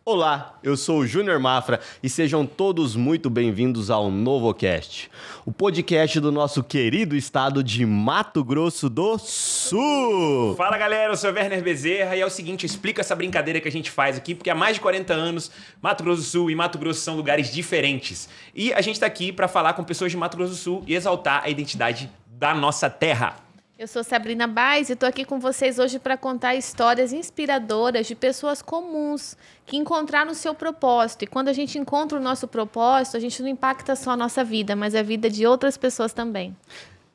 Olá, eu sou o Júnior Mafra e sejam todos muito bem-vindos ao NovoCast, o podcast do nosso querido estado de Mato Grosso do Sul. Fala galera, eu sou o Werner Bezerra e é o seguinte, eu explico essa brincadeira que a gente faz aqui, porque há mais de 40 anos Mato Grosso do Sul e Mato Grosso são lugares diferentes. E a gente tá aqui para falar com pessoas de Mato Grosso do Sul e exaltar a identidade da nossa terra. Eu sou Sabrina Baez e estou aqui com vocês hoje para contar histórias inspiradoras de pessoas comuns que encontraram o seu propósito. E quando a gente encontra o nosso propósito, a gente não impacta só a nossa vida, mas a vida de outras pessoas também.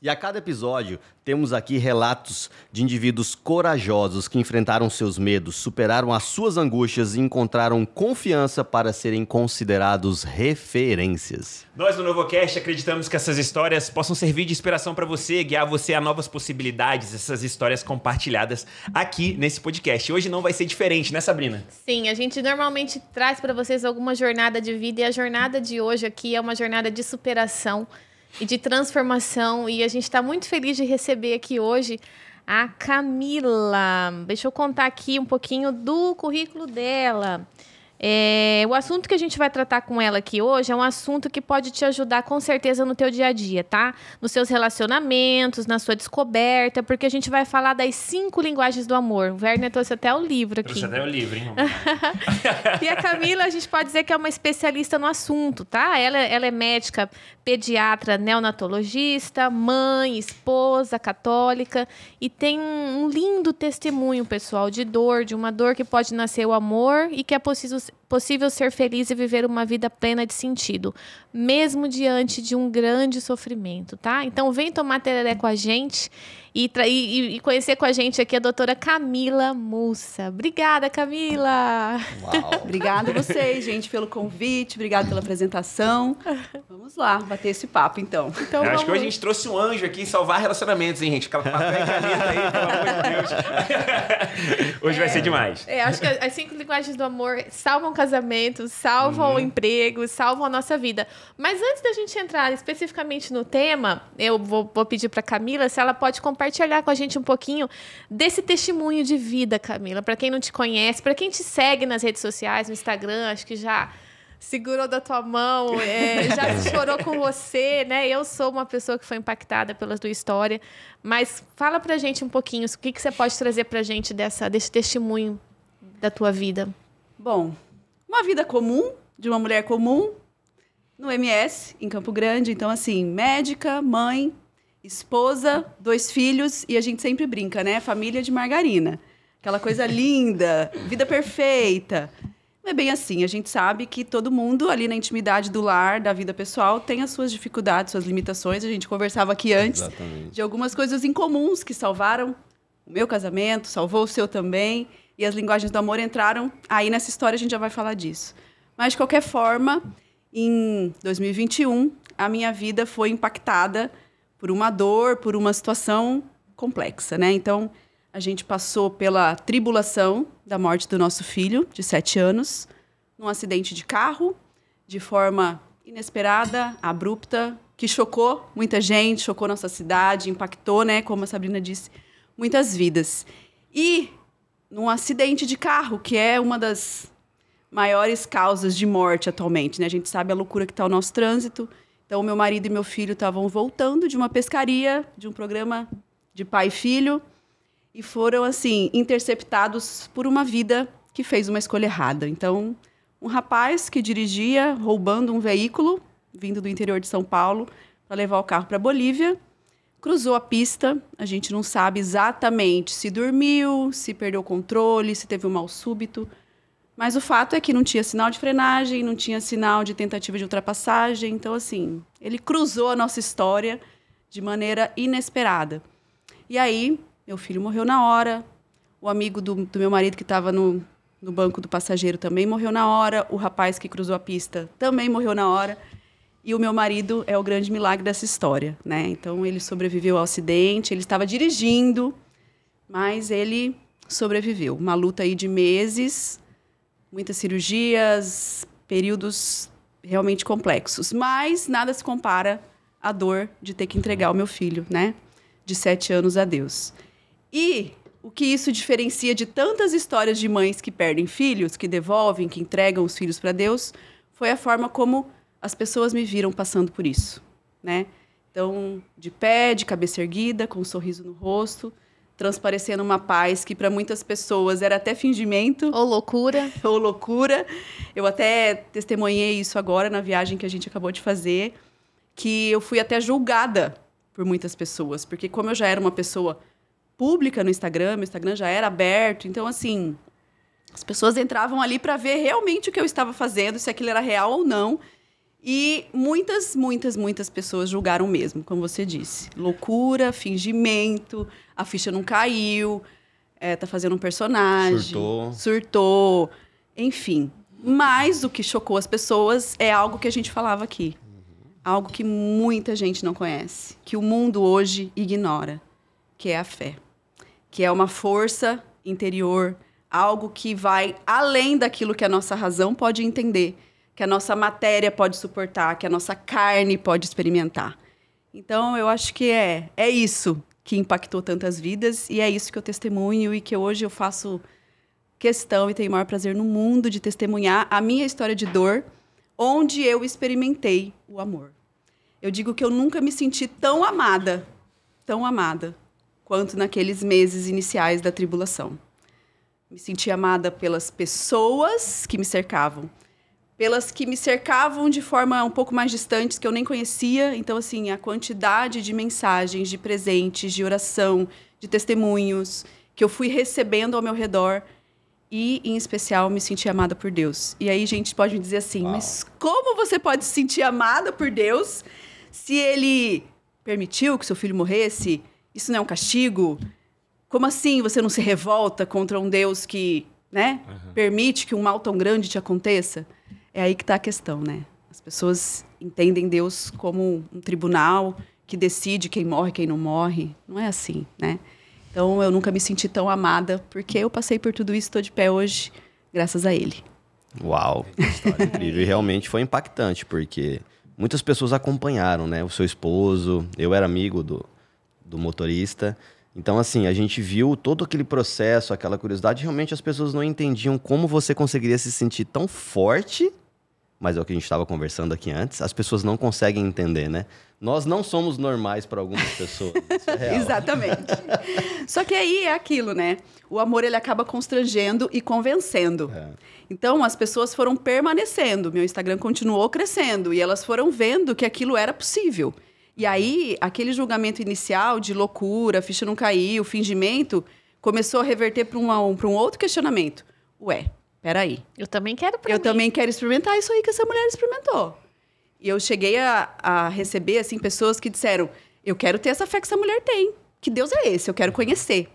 E a cada episódio, temos aqui relatos de indivíduos corajosos que enfrentaram seus medos, superaram as suas angústias e encontraram confiança para serem considerados referências. Nós no NovoCast acreditamos que essas histórias possam servir de inspiração para você, guiar você a novas possibilidades, essas histórias compartilhadas aqui nesse podcast. Hoje não vai ser diferente, né, Sabrina? Sim, a gente normalmente traz para vocês alguma jornada de vida e a jornada de hoje aqui é uma jornada de superação e de transformação, e a gente está muito feliz de receber aqui hoje a Camila. Deixa eu contar aqui um pouquinho do currículo dela. O assunto que a gente vai tratar com ela aqui hoje é um assunto que pode te ajudar com certeza no teu dia a dia, tá? Nos seus relacionamentos, na sua descoberta, porque a gente vai falar das 5 linguagens do amor. O Werner trouxe até o livro aqui. Trouxe até o livro, hein? E a Camila, a gente pode dizer que é uma especialista no assunto, tá? Ela é médica, pediatra, neonatologista, mãe, esposa, católica e tem um lindo testemunho, pessoal, de dor, de uma dor que pode nascer o amor e que é possível ser feliz e viver uma vida plena de sentido, mesmo diante de um grande sofrimento, tá? Então vem tomar tereré com a gente e conhecer com a gente aqui a doutora Camila Mussa. Obrigada, Camila! Uau. Obrigada a vocês, gente, pelo convite, obrigada pela apresentação. Vamos lá, bater esse papo, então. Eu acho que hoje a gente trouxe um anjo aqui salvar relacionamentos, hein, gente? Aquela papel e caneta aí, pelo amor de Deus. Hoje vai ser demais. Acho que as 5 linguagens do amor salvam casamentos, salvam o emprego, salvam a nossa vida. Mas antes da gente entrar especificamente no tema, eu vou pedir para Camila se ela pode compartilhar com a gente um pouquinho desse testemunho de vida, Camila. Para quem não te conhece, para quem te segue nas redes sociais, no Instagram, acho que já segurou da tua mão, já chorou com você, né? Eu sou uma pessoa que foi impactada pela tua história. Mas fala pra gente um pouquinho, o que você pode trazer pra gente desse testemunho da tua vida? Bom, uma vida comum, de uma mulher comum, no MS, em Campo Grande. Então, assim, médica, mãe, esposa, 2 filhos, e a gente sempre brinca, né? Família de margarina. Aquela coisa linda, vida perfeita. Não é bem assim. A gente sabe que todo mundo, ali na intimidade do lar, da vida pessoal, tem as suas dificuldades, suas limitações. A gente conversava aqui antes de algumas coisas incomuns que salvaram o meu casamento, salvou o seu também. E as linguagens do amor entraram aí nessa história, a gente já vai falar disso. Mas, de qualquer forma, em 2021, a minha vida foi impactada por uma dor, por uma situação complexa, né? Então, a gente passou pela tribulação da morte do nosso filho, de 7 anos, num acidente de carro, de forma inesperada, abrupta, que chocou muita gente, chocou nossa cidade, impactou, né? Como a Sabrina disse, muitas vidas. E num acidente de carro, que é uma das maiores causas de morte atualmente, né? A gente sabe a loucura que está o nosso trânsito. Então, meu marido e meu filho estavam voltando de uma pescaria, de um programa de pai e filho, e foram, assim, interceptados por uma vida que fez uma escolha errada. Então, um rapaz que dirigia, roubando um veículo, vindo do interior de São Paulo, para levar o carro para a Bolívia, cruzou a pista. A gente não sabe exatamente se dormiu, se perdeu o controle, se teve um mal súbito. Mas o fato é que não tinha sinal de frenagem, não tinha sinal de tentativa de ultrapassagem. Então, assim, ele cruzou a nossa história de maneira inesperada. E aí, meu filho morreu na hora. O amigo do meu marido, que estava no banco do passageiro, também morreu na hora. O rapaz que cruzou a pista também morreu na hora. E o meu marido é o grande milagre dessa história, né? Então, ele sobreviveu ao acidente. Ele estava dirigindo, mas ele sobreviveu. Uma luta aí de meses, muitas cirurgias, períodos realmente complexos. Mas nada se compara à dor de ter que entregar o meu filho, né? De 7 anos a Deus. E o que isso diferencia de tantas histórias de mães que perdem filhos, que devolvem, que entregam os filhos para Deus, foi a forma como as pessoas me viram passando por isso, né? Então, de pé, de cabeça erguida, com um sorriso no rosto, transparecendo uma paz que para muitas pessoas era até fingimento. Ou loucura. Ou loucura. Eu até testemunhei isso agora na viagem que a gente acabou de fazer, que eu fui até julgada por muitas pessoas, porque como eu já era uma pessoa pública no Instagram, meu Instagram já era aberto, então assim, as pessoas entravam ali para ver realmente o que eu estava fazendo, se aquilo era real ou não. E muitas pessoas julgaram mesmo, como você disse. Loucura, fingimento, a ficha não caiu, tá fazendo um personagem. Surtou. Enfim. Mas o que chocou as pessoas é algo que a gente falava aqui. Algo que muita gente não conhece. Que o mundo hoje ignora. Que é a fé. Que é uma força interior. Algo que vai além daquilo que a nossa razão pode entender. Que a nossa matéria pode suportar, que a nossa carne pode experimentar. Então, eu acho que é isso que impactou tantas vidas e é isso que eu testemunho e que hoje eu faço questão e tenho o maior prazer no mundo de testemunhar a minha história de dor, onde eu experimentei o amor. Eu digo que eu nunca me senti tão amada, quanto naqueles meses iniciais da tribulação. Me senti amada pelas pessoas que me cercavam, pelas que me cercavam de forma um pouco mais distantes, que eu nem conhecia. Então, assim, a quantidade de mensagens, de presentes, de oração, de testemunhos que eu fui recebendo ao meu redor e, em especial, me senti amada por Deus. E aí, gente pode me dizer assim, mas como você pode se sentir amada por Deus se Ele permitiu que seu filho morresse? Isso não é um castigo? Como assim você não se revolta contra um Deus que, né, permite que um mal tão grande te aconteça? É aí que está a questão, né? As pessoas entendem Deus como um tribunal que decide quem morre e quem não morre. Não é assim, né? Então, eu nunca me senti tão amada, porque eu passei por tudo isso, estou de pé hoje, graças a Ele. Uau, que história incrível. E realmente foi impactante, porque muitas pessoas acompanharam, né? O seu esposo, eu era amigo do motorista. Então, assim, a gente viu todo aquele processo, aquela curiosidade. Realmente as pessoas não entendiam como você conseguiria se sentir tão forte, mas é o que a gente estava conversando aqui antes. As pessoas não conseguem entender, né? Nós não somos normais para algumas pessoas. Isso é real. Exatamente. Só que aí é aquilo, né? O amor, ele acaba constrangendo e convencendo. Então, as pessoas foram permanecendo. Meu Instagram continuou crescendo. E elas foram vendo que aquilo era possível. E aí, aquele julgamento inicial de loucura, ficha não caiu, fingimento, começou a reverter para um outro questionamento. Ué, peraí. Eu também quero pra mim. Eu também quero experimentar isso aí que essa mulher experimentou. E eu cheguei a receber, assim, pessoas que disseram, eu quero ter essa fé que essa mulher tem. Que Deus é esse? Eu quero conhecer.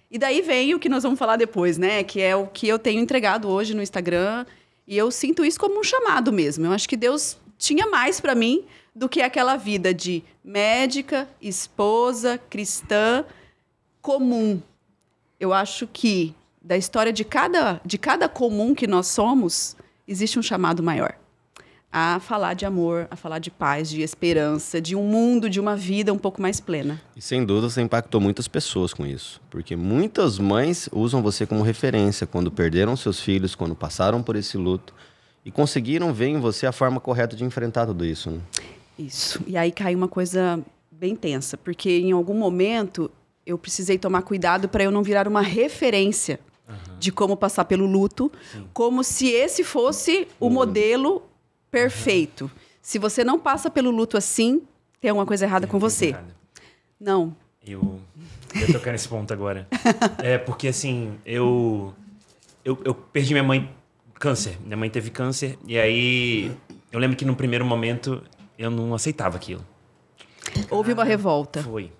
E daí vem o que nós vamos falar depois, né? Que é o que eu tenho entregado hoje no Instagram. E eu sinto isso como um chamado mesmo. Eu acho que Deus tinha mais para mim do que aquela vida de médica, esposa, cristã, comum. Eu acho que da história de cada comum que nós somos, existe um chamado maior. A falar de amor, a falar de paz, de esperança, de um mundo, de uma vida um pouco mais plena. E sem dúvida você impactou muitas pessoas com isso. Porque muitas mães usam você como referência quando perderam seus filhos, quando passaram por esse luto e conseguiram ver em você a forma correta de enfrentar tudo isso, né? Isso. E aí caiu uma coisa bem tensa, porque em algum momento eu precisei tomar cuidado para eu não virar uma referência de como passar pelo luto, como se esse fosse o modelo perfeito. Se você não passa pelo luto assim, tem alguma coisa errada com você. Não. Eu tocar nesse ponto agora. Porque assim, eu perdi minha mãe, câncer. Minha mãe teve câncer, e aí eu lembro que no primeiro momento eu não aceitava aquilo. Houve uma revolta. Foi.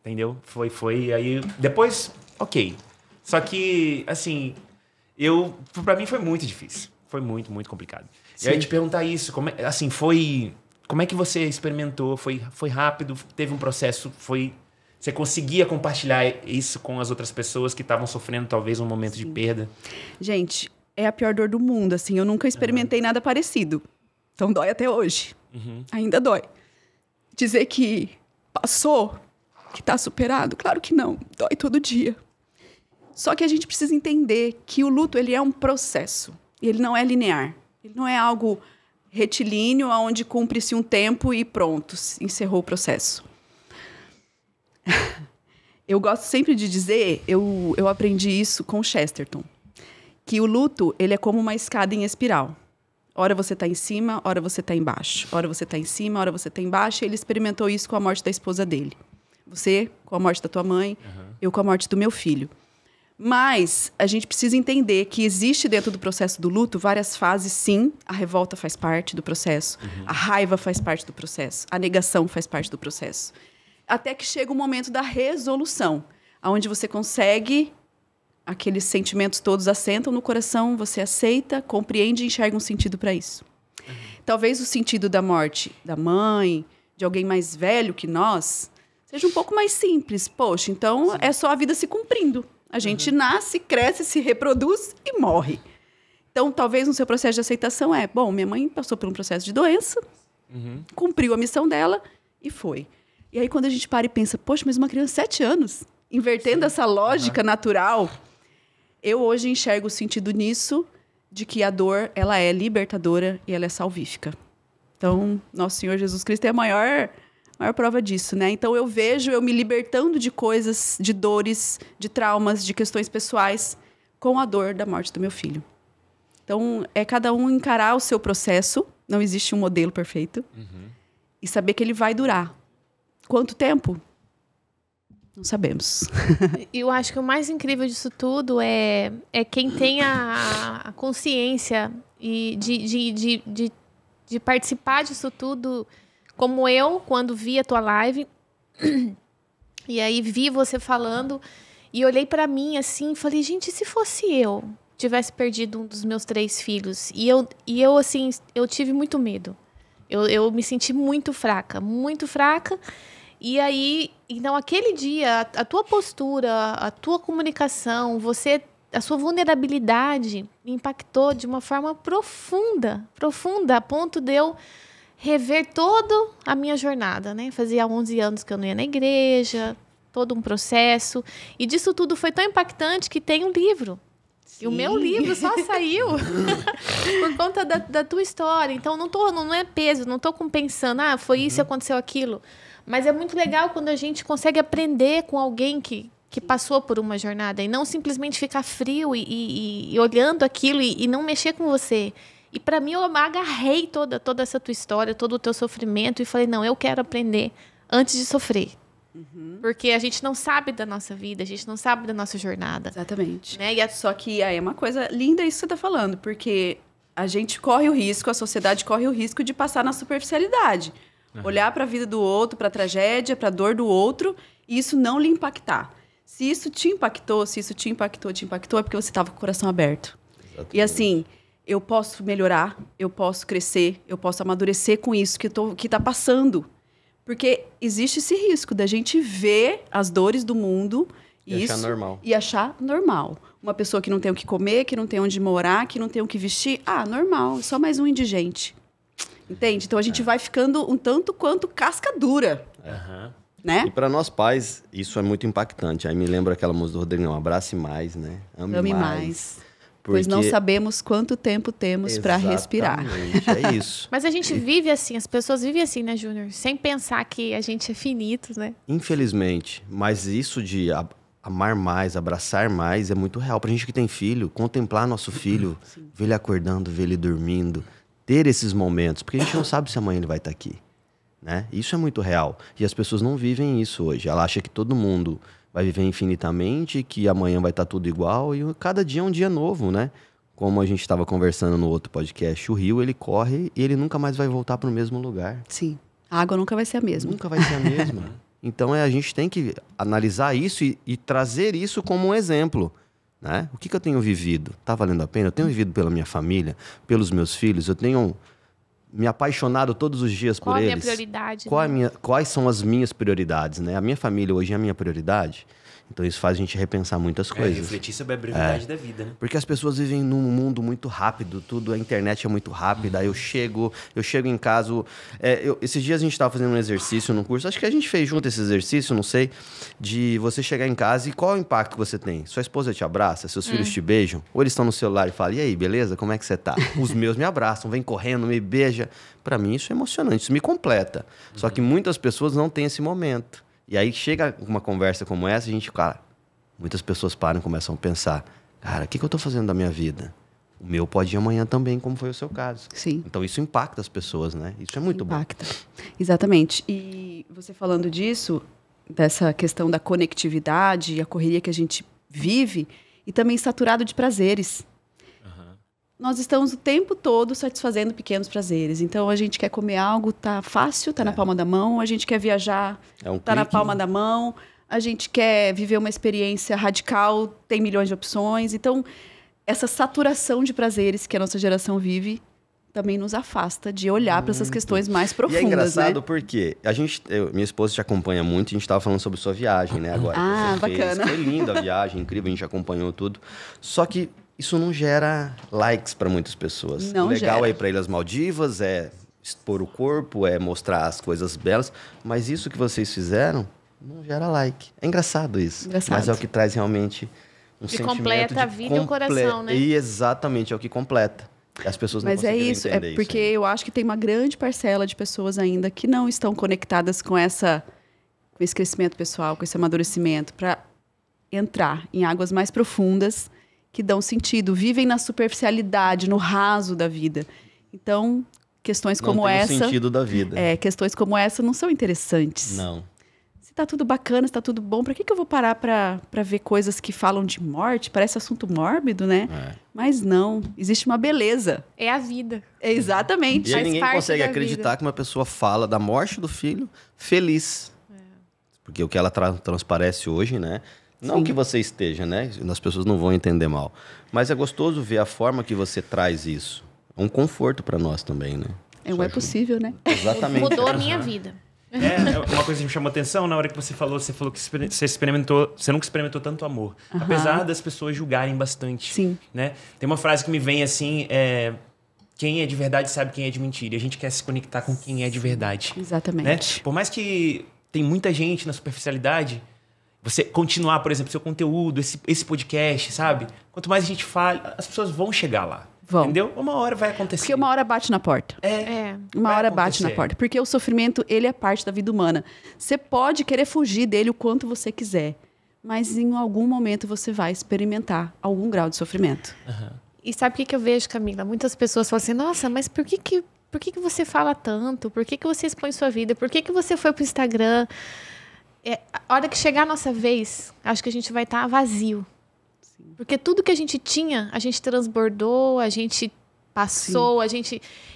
Entendeu? Foi. Aí, depois, ok. Só que, assim, pra mim foi muito difícil. Foi muito, muito complicado. Sim. E aí, te perguntar isso, como é que você experimentou? Foi rápido? Teve um processo? Você conseguia compartilhar isso com as outras pessoas que estavam sofrendo, talvez, um momento de perda? Gente, é a pior dor do mundo, assim. Eu nunca experimentei nada parecido. Então, dói até hoje. Ainda dói. Dizer que passou, que tá superado, claro que não. Dói todo dia. Só que a gente precisa entender que o luto, ele é um processo. Ele não é linear. Ele não é algo retilíneo, onde cumpre-se um tempo e pronto, encerrou o processo. Eu gosto sempre de dizer, eu aprendi isso com Chesterton, que o luto, ele é como uma escada em espiral. Ora você está em cima, ora você está embaixo. Ora você está em cima, ora você está embaixo. E ele experimentou isso com a morte da esposa dele. Você com a morte da tua mãe, eu com a morte do meu filho. Mas a gente precisa entender que existe dentro do processo do luto várias fases, sim. A revolta faz parte do processo. A raiva faz parte do processo. A negação faz parte do processo. Até que chega o momento da resolução, onde você consegue... Aqueles sentimentos todos assentam no coração, você aceita, compreende e enxerga um sentido para isso. Talvez o sentido da morte da mãe, de alguém mais velho que nós, seja um pouco mais simples. Poxa, então é só a vida se cumprindo. A gente nasce, cresce, se reproduz e morre. Então, talvez no seu processo de aceitação bom, minha mãe passou por um processo de doença, cumpriu a missão dela e foi. E aí, quando a gente para e pensa, poxa, mas uma criança de 7 anos, invertendo essa lógica natural... Eu hoje enxergo o sentido nisso, de que a dor, ela é libertadora e ela é salvífica. Então, nosso Senhor Jesus Cristo é a maior prova disso, né? Então, eu vejo eu me libertando de coisas, de dores, de traumas, de questões pessoais, com a dor da morte do meu filho. Então, é cada um encarar o seu processo, não existe um modelo perfeito, e saber que ele vai durar. Quanto tempo? Não sabemos. Eu acho que o mais incrível disso tudo é quem tem a consciência e de participar disso tudo, como eu, quando vi a tua live, e aí vi você falando, e olhei para mim assim, e falei, gente, e se fosse eu tivesse perdido um dos meus 3 filhos? E eu assim, eu tive muito medo. Eu me senti muito fraca, muito fraca. E aí, então, aquele dia, a tua postura, a tua comunicação, a sua vulnerabilidade me impactou de uma forma profunda, a ponto de eu rever toda a minha jornada, né? Fazia 11 anos que eu não ia na igreja, todo um processo. E disso tudo foi tão impactante que tem um livro. Sim. E o meu livro só saiu por conta da tua história. Então, não é peso, não estou compensando. Foi isso, aconteceu aquilo. Mas é muito legal quando a gente consegue aprender com alguém que passou por uma jornada e não simplesmente ficar frio e olhando aquilo e não mexer com você. E para mim, eu agarrei toda essa tua história, todo o teu sofrimento e falei, não, eu quero aprender antes de sofrer. Porque a gente não sabe da nossa vida, a gente não sabe da nossa jornada. Exatamente. Né? Só que aí é uma coisa linda isso que você está falando, porque a gente corre o risco, a sociedade corre o risco de passar na superficialidade. Olhar para a vida do outro, para a tragédia, para a dor do outro, e isso não lhe impactar. Se isso te impactou, é porque você estava com o coração aberto. Exatamente. E assim, eu posso melhorar, eu posso crescer, eu posso amadurecer com isso que está passando. Porque existe esse risco da gente ver as dores do mundo e achar normal. Uma pessoa que não tem o que comer, que não tem onde morar, que não tem o que vestir, normal, só mais um indigente. Entende? Então a gente vai ficando um tanto quanto casca dura. Né? E para nós pais, isso é muito impactante. Aí me lembra aquela música do Rodrigão, abrace mais, né? Ame mais. Pois não sabemos quanto tempo temos para respirar. É isso. Mas a gente vive assim, as pessoas vivem assim, né, Júnior? Sem pensar que a gente é finito, né? Infelizmente. Mas isso de amar mais, abraçar mais, é muito real. Pra gente que tem filho, contemplar nosso filho, ver ele acordando, ver ele dormindo, ter esses momentos. Porque a gente não sabe se amanhã ele vai estar aqui. Né? Isso é muito real. E as pessoas não vivem isso hoje. Ela acha que todo mundo vai viver infinitamente, que amanhã vai estar tudo igual. E cada dia é um dia novo, né? Como a gente estava conversando no outro podcast, o rio, ele corre e ele nunca mais vai voltar para o mesmo lugar. Sim. A água nunca vai ser a mesma. Nunca vai ser a mesma. Então a gente tem que analisar isso e trazer isso como um exemplo. Né? O que eu tenho vivido? Tá valendo a pena? Eu tenho vivido pela minha família, pelos meus filhos, eu tenho me apaixonado todos os dias Qual por a eles? minha prioridade? Quais são as minhas prioridades, né? A minha família hoje é a minha prioridade. Então isso faz a gente repensar muitas coisas. Refletir sobre a brevidade da vida, né? Porque as pessoas vivem num mundo muito rápido, a internet é muito rápida. Eu chego em casa. Esses dias a gente estava fazendo um exercício no curso, acho que a gente fez junto esse exercício, não sei, de você chegar em casa e qual é o impacto que você tem? Sua esposa te abraça, seus filhos te beijam, ou eles estão no celular e falam: e aí, beleza? Como é que você tá? Os meus me abraçam, vêm correndo, me beija. Para mim isso é emocionante, isso me completa. Só que muitas pessoas não têm esse momento. E aí chega uma conversa como essa, muitas pessoas param e começam a pensar: cara, o que eu tô fazendo da minha vida? O meu pode ir amanhã também, como foi o seu caso. Sim. Então isso impacta as pessoas, né? Isso é muito Impacta. Exatamente. E você falando disso, dessa questão da conectividade e a correria que a gente vive, e também saturado de prazeres. Nós estamos o tempo todo satisfazendo pequenos prazeres. Então, a gente quer comer algo, tá fácil, tá na palma da mão. A gente quer viajar, tá na palma da mão. A gente quer viver uma experiência radical, tem milhões de opções. Então, essa saturação de prazeres que a nossa geração vive também nos afasta de olhar para essas questões mais profundas, E é engraçado, né? porque minha esposa te acompanha muito, e a gente estava falando sobre sua viagem, né? Agora. Bacana. Foi linda a viagem, incrível, a gente acompanhou tudo. Só que isso não gera likes para muitas pessoas. Não Legal gera. é ir para Ilhas Maldivas, é expor o corpo, é mostrar as coisas belas, mas isso que vocês fizeram não gera like. É engraçado isso. Engraçado. Mas é o que traz realmente um Que sentimento completa a vida e o coração, né? E exatamente, é o que completa. E as pessoas não Mas é conseguiram isso, entender porque isso, né? eu acho que tem uma grande parcela de pessoas ainda que não estão conectadas com esse crescimento pessoal, com esse amadurecimento, para entrar em águas mais profundas que dão sentido, vivem na superficialidade, no raso da vida. Então, questões Não como tem o essa, sentido da vida. questões como essa não são interessantes. Não. Se tá tudo bacana, se tá tudo bom, para que eu vou parar para ver coisas que falam de morte? Parece assunto mórbido, né? Mas não, existe uma beleza. É a vida. Exatamente. E aí Faz ninguém parte consegue da acreditar vida. que uma pessoa fala da morte do filho feliz. Porque o que ela transparece hoje, né? Não Sim. que você esteja, né? As pessoas não vão entender mal. Mas é gostoso ver a forma que você traz isso. É um conforto para nós também, né? É possível, né? Exatamente. Mudou a minha vida. Uma coisa que me chamou a atenção na hora que você falou que você nunca experimentou tanto amor. Apesar das pessoas julgarem bastante. Sim. Né? Tem uma frase que me vem assim, quem é de verdade sabe quem é de mentira. E a gente quer se conectar com quem é de verdade. Exatamente. Né? Por mais que tem muita gente na superficialidade, você continuar, por exemplo, seu conteúdo, esse podcast, sabe? Quanto mais a gente fala, as pessoas vão chegar lá. Vão. Entendeu? Uma hora vai acontecer. Porque uma hora bate na porta. Uma vai hora bate na acontecer. porta. Porque o sofrimento, ele é parte da vida humana. Você pode querer fugir dele o quanto você quiser. Mas em algum momento você vai experimentar algum grau de sofrimento. E sabe o que eu vejo, Camila? Muitas pessoas falam assim, nossa, mas por que você fala tanto? Por que você expõe sua vida? Por que você foi pro Instagram? A hora que chegar a nossa vez, acho que a gente vai estar vazio. Porque tudo que a gente tinha, a gente transbordou, a gente passou,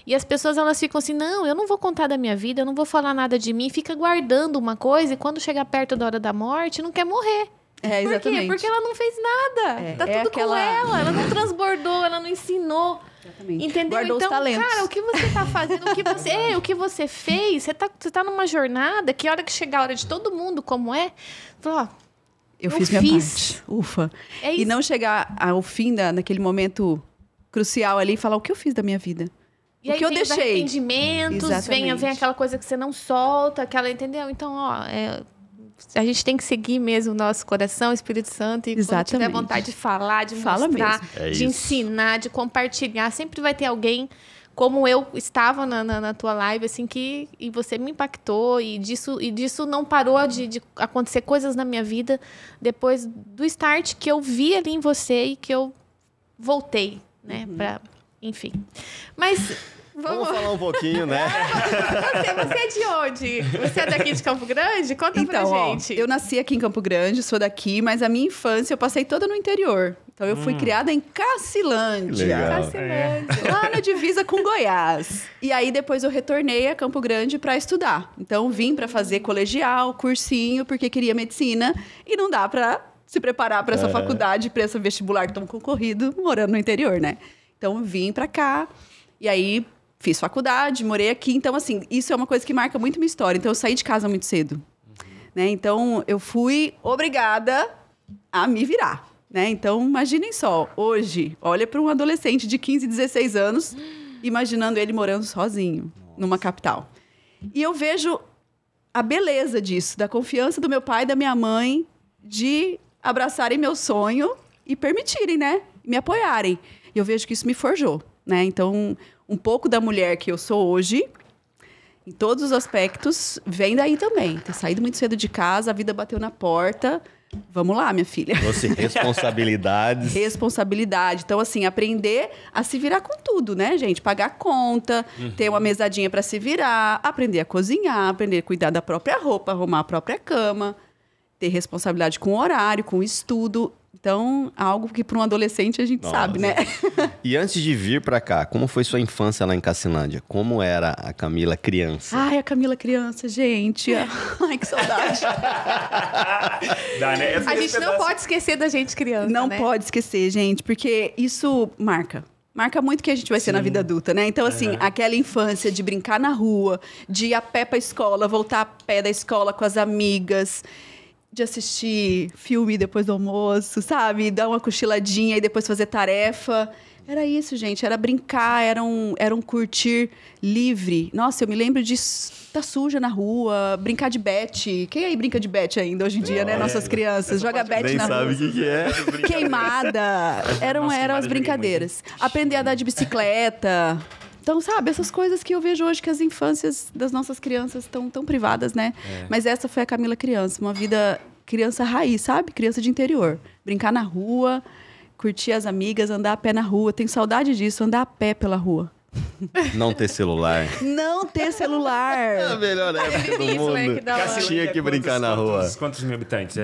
E as pessoas, elas ficam assim, não, eu não vou contar da minha vida, eu não vou falar nada de mim. Fica guardando uma coisa e quando chegar perto da hora da morte, não quer morrer. Exatamente. Por quê? Porque ela não fez nada. Tá tudo com ela não transbordou, ela não ensinou. Exatamente. Entendeu? Guardou então, os talentos. cara, o que você tá fazendo, o que você fez, você tá numa jornada que a hora que chegar a hora de todo mundo, como fala, ó, Eu fiz minha parte. Ufa. É E isso. não chegar ao fim naquele momento crucial ali e falar o que eu fiz da minha vida. E o aí que eu vem os deixei. arrependimentos, Exatamente. vem aquela coisa que você não solta, entendeu? Então, a gente tem que seguir mesmo o nosso coração, o Espírito Santo, e quando tiver Exatamente. vontade de falar, de Fala mostrar, mesmo. É de isso. ensinar, de compartilhar, sempre vai ter alguém como eu estava na tua live, assim, e você me impactou, e disso não parou de acontecer coisas na minha vida depois do start que eu vi ali em você e que eu voltei, né, enfim. Mas Vamos falar um pouquinho, né? Você é de onde? Você é daqui de Campo Grande? Conta pra gente. Eu nasci aqui em Campo Grande, sou daqui, mas a minha infância eu passei toda no interior. Então eu fui criada em Cacilândia. Legal. Cacilândia. Lá na divisa com Goiás. E aí depois eu retornei a Campo Grande para estudar. Então vim para fazer colegial, cursinho, porque queria medicina e não dá para se preparar para essa faculdade, para esse vestibular tão concorrido, morando no interior, né? Então vim para cá. E aí fiz faculdade, morei aqui. Então, assim, isso é uma coisa que marca muito minha história. Então, eu saí de casa muito cedo. Né? Então, eu fui obrigada a me virar. Né? Então, imaginem só, hoje, olha para um adolescente de 15, 16 anos, imaginando ele morando sozinho, numa capital. E eu vejo a beleza disso, da confiança do meu pai e da minha mãe, de abraçarem meu sonho e permitirem, né? Me apoiarem. E eu vejo que isso me forjou, né? Então, um pouco da mulher que eu sou hoje, em todos os aspectos, vem daí também. Ter saído muito cedo de casa, a vida bateu na porta. Vamos lá, minha filha. Você, responsabilidades. Responsabilidade. Então, assim, aprender a se virar com tudo, né, gente? Pagar conta, ter uma mesadinha para se virar, aprender a cozinhar, aprender a cuidar da própria roupa, arrumar a própria cama, ter responsabilidade com o horário, com o estudo. Então, algo que para um adolescente a gente sabe, né? E antes de vir pra cá, como foi sua infância lá em Cacilândia? Como era a Camila criança? Ai, a Camila criança, gente. Ai, que saudade. Dá, né? A gente não pode esquecer da gente criança, Não né? pode esquecer, gente, porque isso marca. Marca muito o que a gente vai ser na vida adulta, né? Então, assim, aquela infância de brincar na rua, de ir a pé pra escola, voltar a pé da escola com as amigas, de assistir filme depois do almoço, sabe? Dar uma cochiladinha e depois fazer tarefa. Era isso, gente. Era brincar, era um curtir livre. Nossa, eu me lembro de estar suja na rua, brincar de bete. Quem aí brinca de bete ainda hoje em dia, né? Nossas crianças. Joga bete Nem na sabe rua. o que é. Queimada. Eram as brincadeiras. Aprender a andar de bicicleta. Então, sabe, essas coisas que eu vejo hoje que as infâncias das nossas crianças estão tão privadas, né? Mas essa foi a Camila criança. Uma vida criança raiz, sabe? Criança de interior. Brincar na rua, curtir as amigas, andar a pé na rua. Tenho saudade disso, andar a pé pela rua. Não ter celular. Não ter É a celular. melhor época do Isso, né? Que mundo. da hora. Tinha que brincar na rua. Quantos mil habitantes?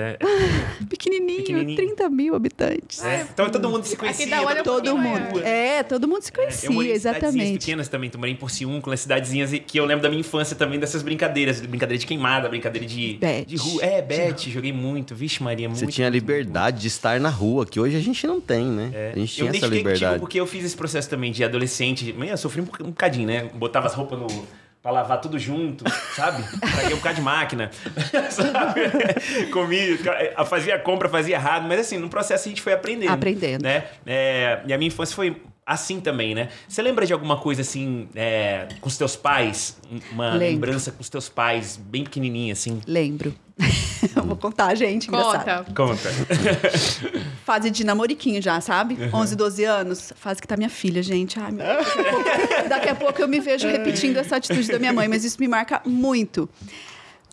Pequenininho, 30 mil habitantes. Então todo mundo se Aqui conhecia. da hora é um Todo pouquinho mundo. maior. Todo mundo se Eu conhecia, morei em cidadezinhas exatamente. pequenas também. Morei em Porciúncula, cidadezinhas que eu lembro da minha infância também, dessas brincadeiras. Brincadeira de queimada, brincadeira de Bete. rua. Bete, joguei muito. Vixe Maria, muito. Você tinha a liberdade de estar na rua, que hoje a gente não tem, né? A gente tinha Eu essa identifiquei contigo liberdade. porque eu fiz esse processo também de adolescente. Eu sofri um bocadinho, né? Botava as roupas pra lavar tudo junto, sabe? Traguei um bocado de máquina, sabe? Comia, fazia a compra, fazia errado. Mas assim, no processo a gente foi aprendendo. Aprendendo. Né? E a minha infância foi assim também, né? Você lembra de alguma coisa assim, com os teus pais? Uma Lembro. lembrança com os teus pais, bem pequenininha, assim? Lembro. Eu vou contar, gente. Engraçado. Conta. Conta. Fase de namoriquinho já, sabe? 11, 12 anos. Fase que tá minha filha, gente. Ai, meu Deus, daqui a pouco eu me vejo repetindo essa atitude da minha mãe, mas isso me marca muito.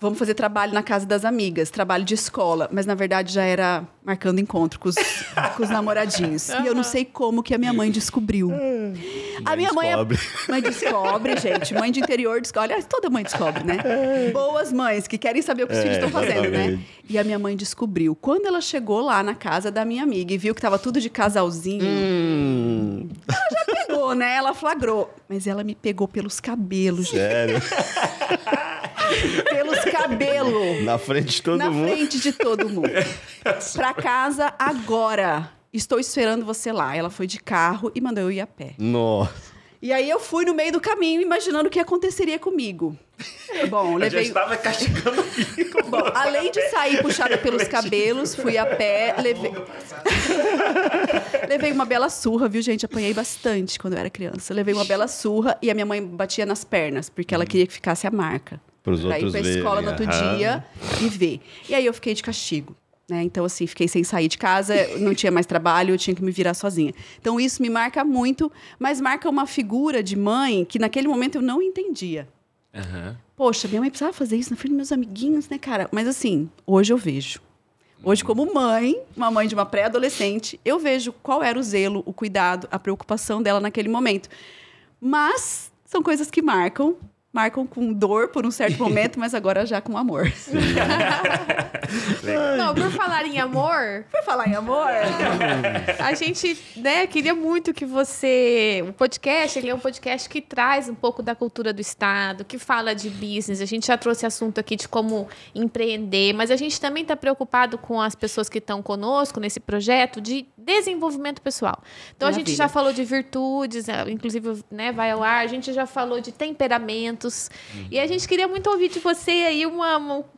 Vamos fazer trabalho na casa das amigas, trabalho de escola, mas na verdade já era marcando encontro com os namoradinhos. E eu não sei como que a minha mãe descobriu. A minha mãe mãe descobre, gente. Mãe de interior descobre. Aliás, toda mãe descobre, né? Boas mães que querem saber o que os filhos estão fazendo, né? E a minha mãe descobriu. Quando ela chegou lá na casa da minha amiga e viu que tava tudo de casalzinho, ela já pegou, né? Ela flagrou. Mas ela me pegou pelos cabelos, gente. Sério? Pelos cabelos. Na frente de todo Na mundo. frente de todo mundo. Pra casa agora. Estou esperando você lá. Ela foi de carro e mandou eu ir a pé. Nossa. E aí eu fui no meio do caminho imaginando o que aconteceria comigo. Bom, Eu já levei... estava castigando o filho. Bom, além de sair puxada pelos cabelos, fui a pé, levei uma bela surra, viu, gente? Apanhei bastante quando eu era criança. Levei uma bela surra e a minha mãe batia nas pernas, porque ela queria que ficasse a marca. Pros Pra ir outros pra escola verem. no outro Aham. dia e ver. E aí eu fiquei de castigo. Né? Então, assim, fiquei sem sair de casa, não tinha mais trabalho, eu tinha que me virar sozinha. Então, isso me marca muito, mas marca uma figura de mãe que naquele momento eu não entendia. Poxa, minha mãe precisava fazer isso na frente dos meus amiguinhos, né, cara? Mas assim, hoje eu vejo. Hoje, como mãe, uma mãe de uma pré-adolescente, eu vejo qual era o zelo, o cuidado, a preocupação dela naquele momento. Mas são coisas que marcam com dor por um certo momento, mas agora já com amor. Não, por falar em amor, Por falar em amor, a gente, né, queria muito que você... O podcast, ele é um podcast que traz um pouco da cultura do Estado, que fala de business. A gente já trouxe assunto aqui de como empreender, mas a gente também está preocupado com as pessoas que estão conosco nesse projeto de desenvolvimento pessoal. Então, a gente Maravilha. já falou de virtudes, inclusive, né, vai ao ar. A gente já falou de temperamentos. E a gente queria muito ouvir de você aí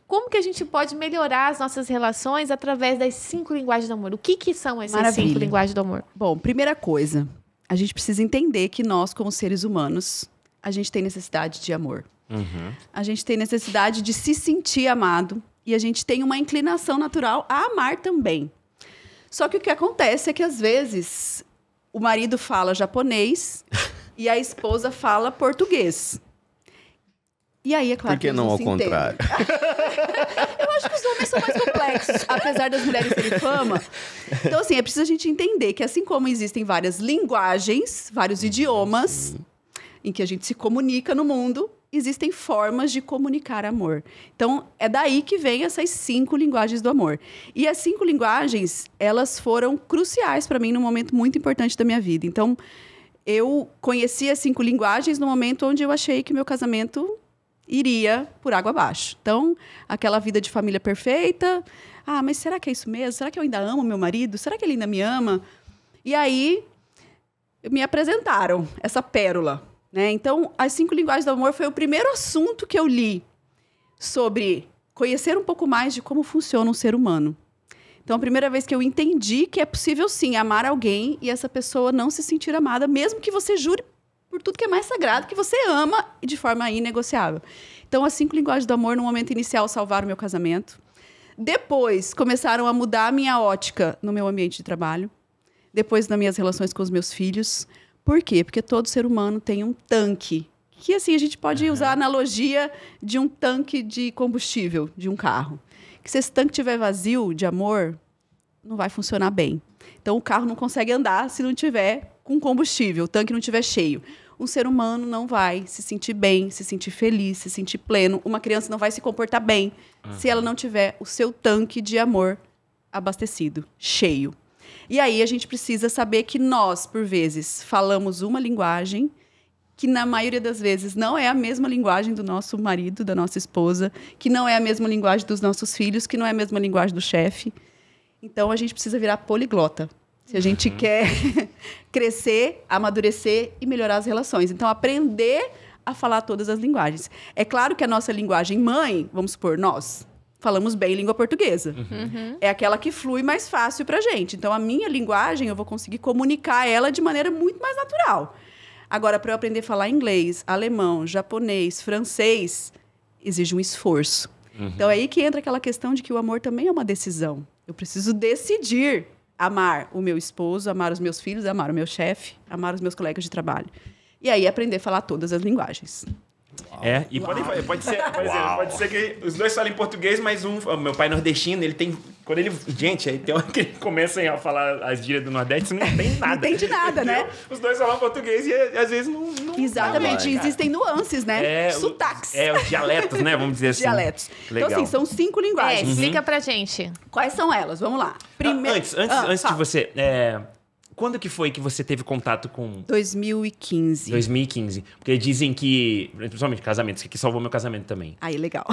como que a gente pode melhorar as nossas relações através das 5 linguagens do amor. O que são essas Maravilha. 5 linguagens do amor? Bom, primeira coisa, a gente precisa entender que nós, como seres humanos, a gente tem necessidade de amor. A gente tem necessidade de se sentir amado e a gente tem uma inclinação natural a amar também. Só que o que acontece é que, às vezes, o marido fala japonês e a esposa fala português. E aí, é claro Por que eles não ao se entendem. contrário? Eu acho que os homens são mais complexos, apesar das mulheres terem fama. Então, assim, é preciso a gente entender que, assim como existem várias linguagens, vários idiomas em que a gente se comunica no mundo, existem formas de comunicar amor. Então, é daí que vem essas 5 linguagens do amor. E as 5 linguagens, elas foram cruciais para mim num momento muito importante da minha vida. Então, eu conheci as 5 linguagens no momento onde eu achei que meu casamento iria por água abaixo. Então, aquela vida de família perfeita. Ah, mas será que é isso mesmo? Será que eu ainda amo meu marido? Será que ele ainda me ama? E aí, me apresentaram essa pérola. Né? Então, as 5 linguagens do amor foi o primeiro assunto que eu li sobre conhecer um pouco mais de como funciona um ser humano. Então, a primeira vez que eu entendi que é possível, sim, amar alguém e essa pessoa não se sentir amada, mesmo que você jure por tudo que é mais sagrado, que você ama e de forma inegociável. Então, as 5 linguagens do amor, no momento inicial, salvaram o meu casamento. Depois, começaram a mudar a minha ótica no meu ambiente de trabalho. Depois, nas minhas relações com os meus filhos. Por quê? Porque todo ser humano tem um tanque. Que, assim, a gente pode usar a analogia de um tanque de combustível de um carro. Que se esse tanque estiver vazio de amor, não vai funcionar bem. Então, o carro não consegue andar se não tiver com combustível, o tanque não estiver cheio. Um ser humano não vai se sentir bem, se sentir feliz, se sentir pleno. Uma criança não vai se comportar bem se ela não tiver o seu tanque de amor abastecido, cheio. E aí a gente precisa saber que nós, por vezes, falamos uma linguagem que, na maioria das vezes, não é a mesma linguagem do nosso marido, da nossa esposa, que não é a mesma linguagem dos nossos filhos, que não é a mesma linguagem do chefe. Então, a gente precisa virar poliglota. Se a gente quer crescer, amadurecer e melhorar as relações. Então, aprender a falar todas as linguagens. É claro que a nossa linguagem mãe, vamos supor, nós falamos bem língua portuguesa. É aquela que flui mais fácil pra gente. Então, a minha linguagem, eu vou conseguir comunicar ela de maneira muito mais natural. Agora, para eu aprender a falar inglês, alemão, japonês, francês, exige um esforço. Então, é aí que entra aquela questão de que o amor também é uma decisão. Eu preciso decidir amar o meu esposo, amar os meus filhos, amar o meu chefe, amar os meus colegas de trabalho. E aí, aprender a falar todas as linguagens. É, e pode ser que os dois falem português, mas meu pai nordestino, ele tem... Quando ele... Gente, aí tem hora que ele começa a falar as gírias do Nordeste, não tem nada. Não entende nada, né? Os dois falam português e às vezes não Exatamente, vai, existem nuances, né? Sotaques. Os dialetos, né? Vamos dizer assim. Dialetos. Legal. Então, assim, são 5 linguagens. Explica pra gente. Quais são elas? Vamos lá. Antes de fala. você... Quando que foi que você teve contato com... 2015. 2015. Porque dizem que... Principalmente casamentos, que salvou meu casamento também. Aí, legal.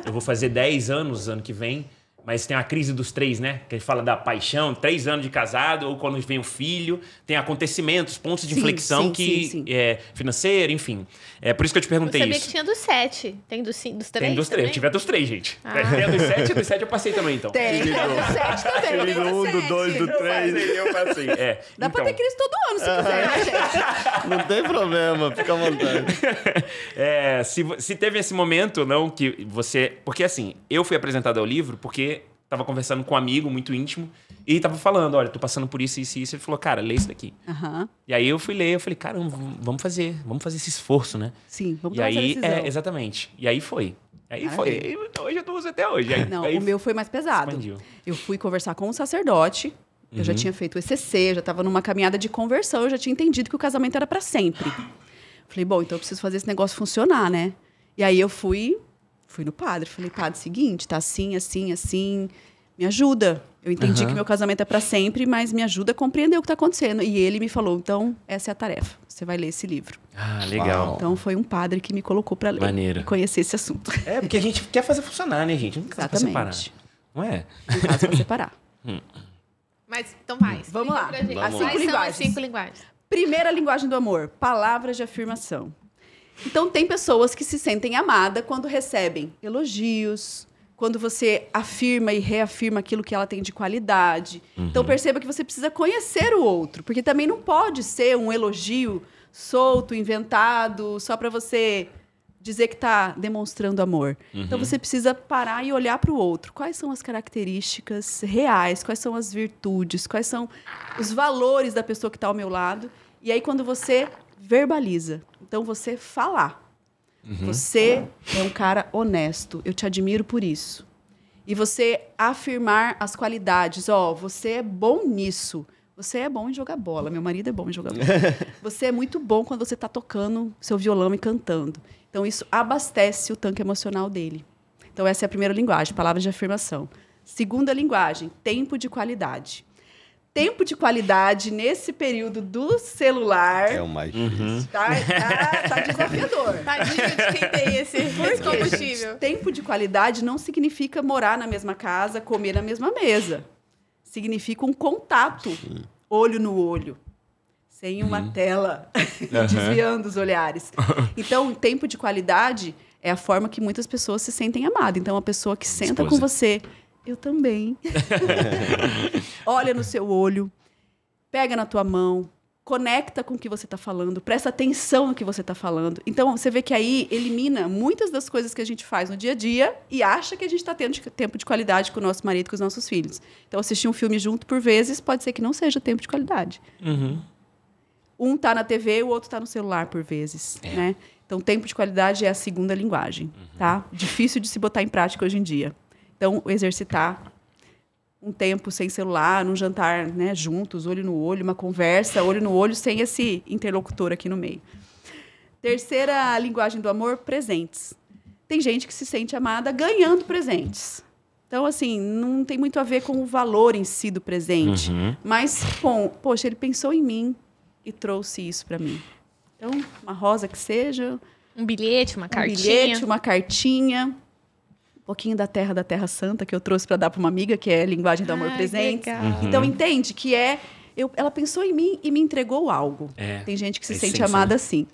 Eu vou fazer 10 anos ano que vem, mas tem a crise dos 3, né? Que a gente fala da paixão, 3 anos de casado, ou quando vem o filho. Tem acontecimentos, pontos de inflexão sim. é financeiro, enfim. É por isso que eu te Eu perguntei sabia isso. que tinha dos 7. Tem dos 3 Tem dos 3. também? Eu tiver dos 3, gente. Tem a dos 7 e dos 7 eu passei também, então. Tem. Do 7 também. Tem do 1, do 2, do 3. Eu passei. Dá pra ter crise todo ano, se quiser, né, gente? Não tem problema, fica à vontade. Se teve esse momento, não, que você... Porque, assim, eu fui apresentado ao livro porque tava conversando com um amigo muito íntimo e tava falando, olha, tô passando por isso, isso e isso. Ele falou, cara, lê isso daqui. E aí eu fui ler, eu falei, caramba, vamos fazer esse esforço, né? Sim, vamos E tomar essa aí, decisão. exatamente. E aí foi. Aí Maravilha. foi. Hoje eu uso até hoje. Não, aí o meu foi mais pesado. expandiu. Eu fui conversar com um sacerdote, eu já tinha feito o ECC, já estava numa caminhada de conversão, eu já tinha entendido que o casamento era para sempre. Falei, bom, então eu preciso fazer esse negócio funcionar, né? E aí eu fui no padre, falei, padre, seguinte, tá assim, assim, assim, me ajuda. Eu entendi que meu casamento é para sempre, mas me ajuda a compreender o que está acontecendo. E ele me falou, então, essa é a tarefa, você vai ler esse livro. Ah, legal. Então foi um padre que me colocou para ler Maneiro. e conhecer esse assunto. Porque a gente quer fazer funcionar, né, gente? Não tem caso pra separar. Exatamente. Não é? Não caso para separar. Mas, então vai. Vamos lá. Pra gente. Vamos Quais lá. são as linguagens. 5 linguagens? Primeira linguagem do amor, palavras de afirmação. Então, tem pessoas que se sentem amadas quando recebem elogios, quando você afirma e reafirma aquilo que ela tem de qualidade. Então, perceba que você precisa conhecer o outro, porque também não pode ser um elogio solto, inventado, só para você dizer que está demonstrando amor. Então, você precisa parar e olhar para o outro. Quais são as características reais? Quais são as virtudes? Quais são os valores da pessoa que está ao meu lado? E aí, quando você verbaliza, então você falar. Você é um cara honesto. Eu te admiro por isso. E você afirmar as qualidades. Você é bom nisso. Você é bom em jogar bola. Meu marido é bom em jogar bola. Você é muito bom quando você está tocando seu violão e cantando. Então, isso abastece o tanque emocional dele. Então, essa é a primeira linguagem, palavras de afirmação. Segunda linguagem, tempo de qualidade. Tempo de qualidade nesse período do celular É o mais difícil. tá desafiador. Tadinho de quem tem esse combustível. Tempo de qualidade não significa morar na mesma casa, comer na mesma mesa. Significa um contato, olho no olho, sem uma tela desviando os olhares. Então, tempo de qualidade é a forma que muitas pessoas se sentem amadas. Então, uma pessoa que senta com você, eu também. Olha no seu olho, pega na tua mão, conecta com o que você está falando, presta atenção no que você está falando. Então, você vê que aí elimina muitas das coisas que a gente faz no dia a dia e acha que a gente está tendo tempo de qualidade com o nosso marido, com os nossos filhos. Então, assistir um filme junto, por vezes, pode ser que não seja tempo de qualidade. Um está na TV, o outro está no celular, por vezes. Né? Então, tempo de qualidade é a segunda linguagem. Tá? Difícil de se botar em prática hoje em dia. Então, exercitar um tempo sem celular, num jantar, né, juntos, olho no olho, uma conversa, olho no olho, sem esse interlocutor aqui no meio. Terceira linguagem do amor, presentes. Tem gente que se sente amada ganhando presentes. Então, assim, não tem muito a ver com o valor em si do presente, mas, poxa, ele pensou em mim e trouxe isso para mim. Então, uma rosa que seja... Um bilhete, uma cartinha. Um bilhete, uma cartinha... Um pouquinho da Terra Santa, que eu trouxe para dar para uma amiga, que é linguagem do amor presente. Então, entende que ela pensou em mim e me entregou algo. Tem gente que se sente amada assim.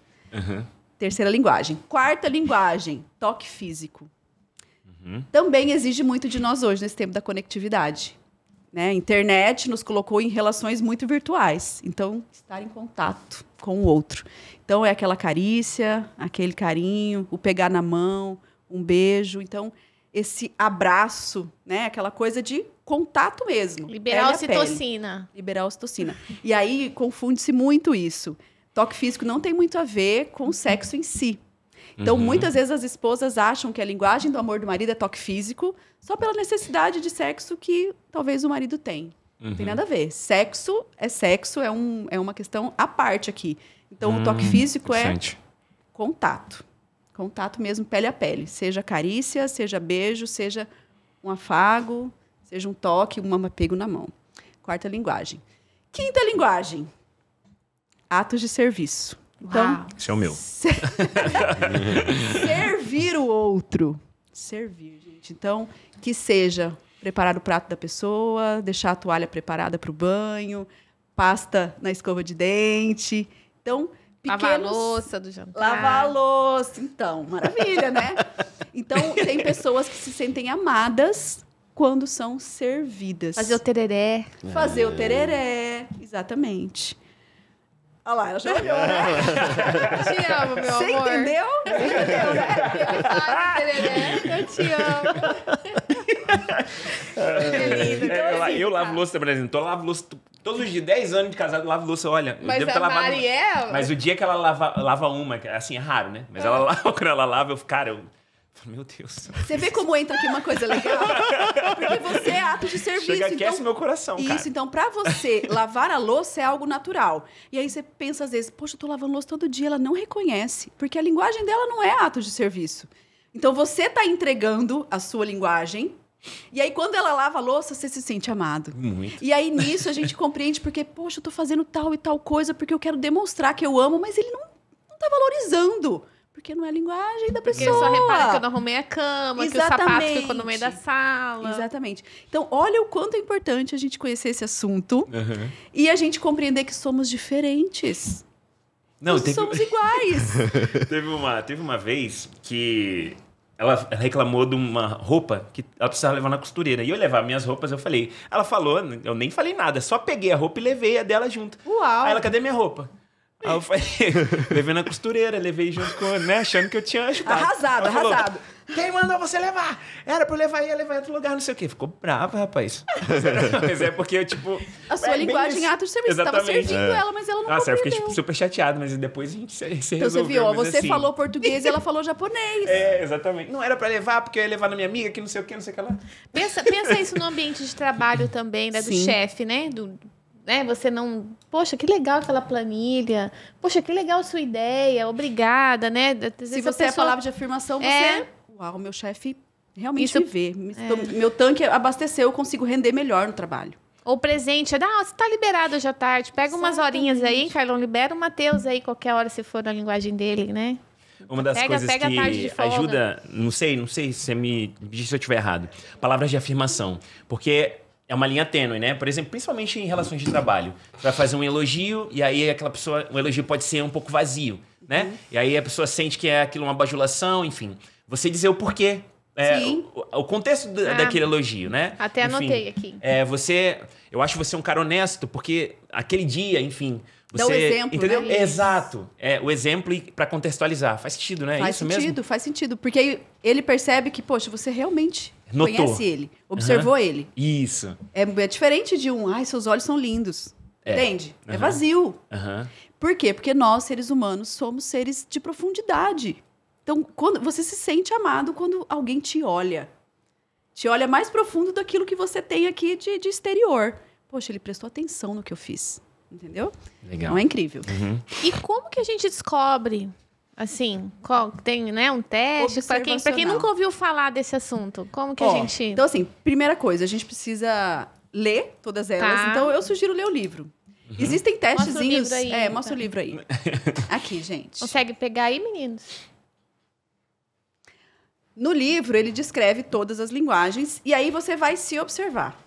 Terceira linguagem. Quarta linguagem, toque físico. Também exige muito de nós hoje, nesse tempo da conectividade. Né? A internet nos colocou em relações muito virtuais. Então, estar em contato com o outro. Então, é aquela carícia, aquele carinho, o pegar na mão, um beijo. Então, esse abraço, né? Aquela coisa de contato mesmo. Liberar ocitocina. Liberar ocitocina. E aí, confunde-se muito isso. Toque físico não tem muito a ver com o sexo em si. Então, muitas vezes as esposas acham que a linguagem do amor do marido é toque físico só pela necessidade de sexo que talvez o marido tem. Não tem nada a ver. Sexo, é uma questão à parte aqui. Então, o toque físico é contato. Contato mesmo, pele a pele. Seja carícia, seja beijo, seja um afago, seja um toque, um apego na mão. Quarta linguagem. Quinta linguagem. Atos de serviço. Então, esse é o meu. Servir o outro. Servir, gente. Então, que seja preparar o prato da pessoa, deixar a toalha preparada para o banho, pasta na escova de dente. Então, lavar a louça do jantar. Lavar a louça. Então, maravilha, né? Então, tem pessoas que se sentem amadas quando são servidas. Fazer o tereré. Fazer o tereré. Exatamente. Olha lá, ela já olhou, né? Te amo, meu Você amor. entendeu? Você entendeu, né? Eu te amo. Eu lavo louça, por exemplo. Eu lavo louça todos os dias, 10 anos de casado, eu lavo louça, olha. Mas eu devo a ter lavado. Mariel... Mas o dia que ela lava uma, assim, é raro, né? Mas ela lava, quando ela lava, eu meu Deus. Você vê como entra aqui uma coisa legal? Porque você é ato de serviço. Chega, aquece meu coração, cara. Isso, então, pra você, lavar a louça é algo natural. E aí você pensa, às vezes, poxa, eu tô lavando louça todo dia. Ela não reconhece, porque a linguagem dela não é ato de serviço. Então, você tá entregando a sua linguagem. E aí, quando ela lava a louça, você se sente amado. Muito. E aí, nisso, a gente compreende porque, poxa, eu tô fazendo tal e tal coisa porque eu quero demonstrar que eu amo, mas ele não tá valorizando. Porque não é a linguagem da Porque pessoa. só repara que eu não arrumei a cama, que o sapato Exatamente. ficou no meio da sala. Exatamente. Então, olha o quanto é importante a gente conhecer esse assunto e a gente compreender que somos diferentes. Não, Somos iguais. teve uma vez que ela reclamou de uma roupa que ela precisava levar na costureira. E eu levar minhas roupas, eu falei... Ela falou, eu nem falei nada, só peguei a roupa e levei a dela junto. Uau. Aí ela, cadê minha roupa? Aí eu falei, levei na costureira, levei junto com, né, achando que eu tinha ajudado. Arrasado, Ela falou, arrasado. Quem mandou você levar? Era pra eu levar, ia levar em outro lugar, não sei o quê. Ficou brava, rapaz. Mas é porque eu, tipo... A sua bem linguagem isso. ato de serviço. Você tava Exatamente. servindo ela, mas ela não Nossa, eu compreendeu. fiquei tipo, super chateado, mas depois a gente se Então você resolveu. viu, ó, mas você assim, falou português e ela falou japonês. É, exatamente. Não era pra levar, porque eu ia levar na minha amiga, que não sei o que, não sei o que lá. Pensa isso no ambiente de trabalho também, né? Do Sim. chefe, né? Né? Você não... Poxa, que legal aquela planilha. Poxa, que legal a sua ideia. Obrigada, né? Às vezes Se você é a palavra de afirmação, você... Uau, meu chefe realmente Isso- me vê. Meu tanque abasteceu, eu consigo render melhor no trabalho. Ou presente. Você tá liberado hoje à tarde. Pega umas horinhas aí, hein, Carlão? Libera o Matheus aí, qualquer hora, se for na linguagem dele, né? Uma das Pega coisas a tarde de que folga. ajuda, não sei se você me diz se eu estiver errado, palavras de afirmação. Porque é uma linha tênue, né? Por exemplo, principalmente em relações de trabalho. Você vai fazer um elogio e aí aquela pessoa, o elogio pode ser um pouco vazio, né? E aí a pessoa sente que é aquilo uma bajulação, enfim. Você dizer o porquê. Sim. O contexto daquele elogio, né? Até Enfim, anotei aqui. eu acho você um cara honesto, porque aquele dia, enfim, você... Dá o exemplo, entendeu? né? Exato. O exemplo para contextualizar. Faz sentido, né? Faz Isso sentido, mesmo? faz sentido. Porque aí ele percebe que, poxa, você realmente Notou. conhece ele, observou ele. Isso. É diferente de seus olhos são lindos. Entende? É Aham. vazio. Aham. Por quê? Porque nós, seres humanos, somos seres de profundidade. Então, quando você se sente amado quando alguém te olha. Te olha mais profundo daquilo que você tem aqui de exterior. Poxa, ele prestou atenção no que eu fiz. Entendeu? Legal. Não é incrível. E como que a gente descobre, assim, tem, né, um teste? Pra quem Observacional. nunca ouviu falar desse assunto, como que a gente... Então, assim, primeira coisa, a gente precisa ler todas elas. Tá. Então, eu sugiro ler o livro. Existem testezinhos. Mostra o livro aí, Mostra tá. o livro aí. Aqui, gente. Consegue pegar aí, meninos? No livro, ele descreve todas as linguagens e aí você vai se observar.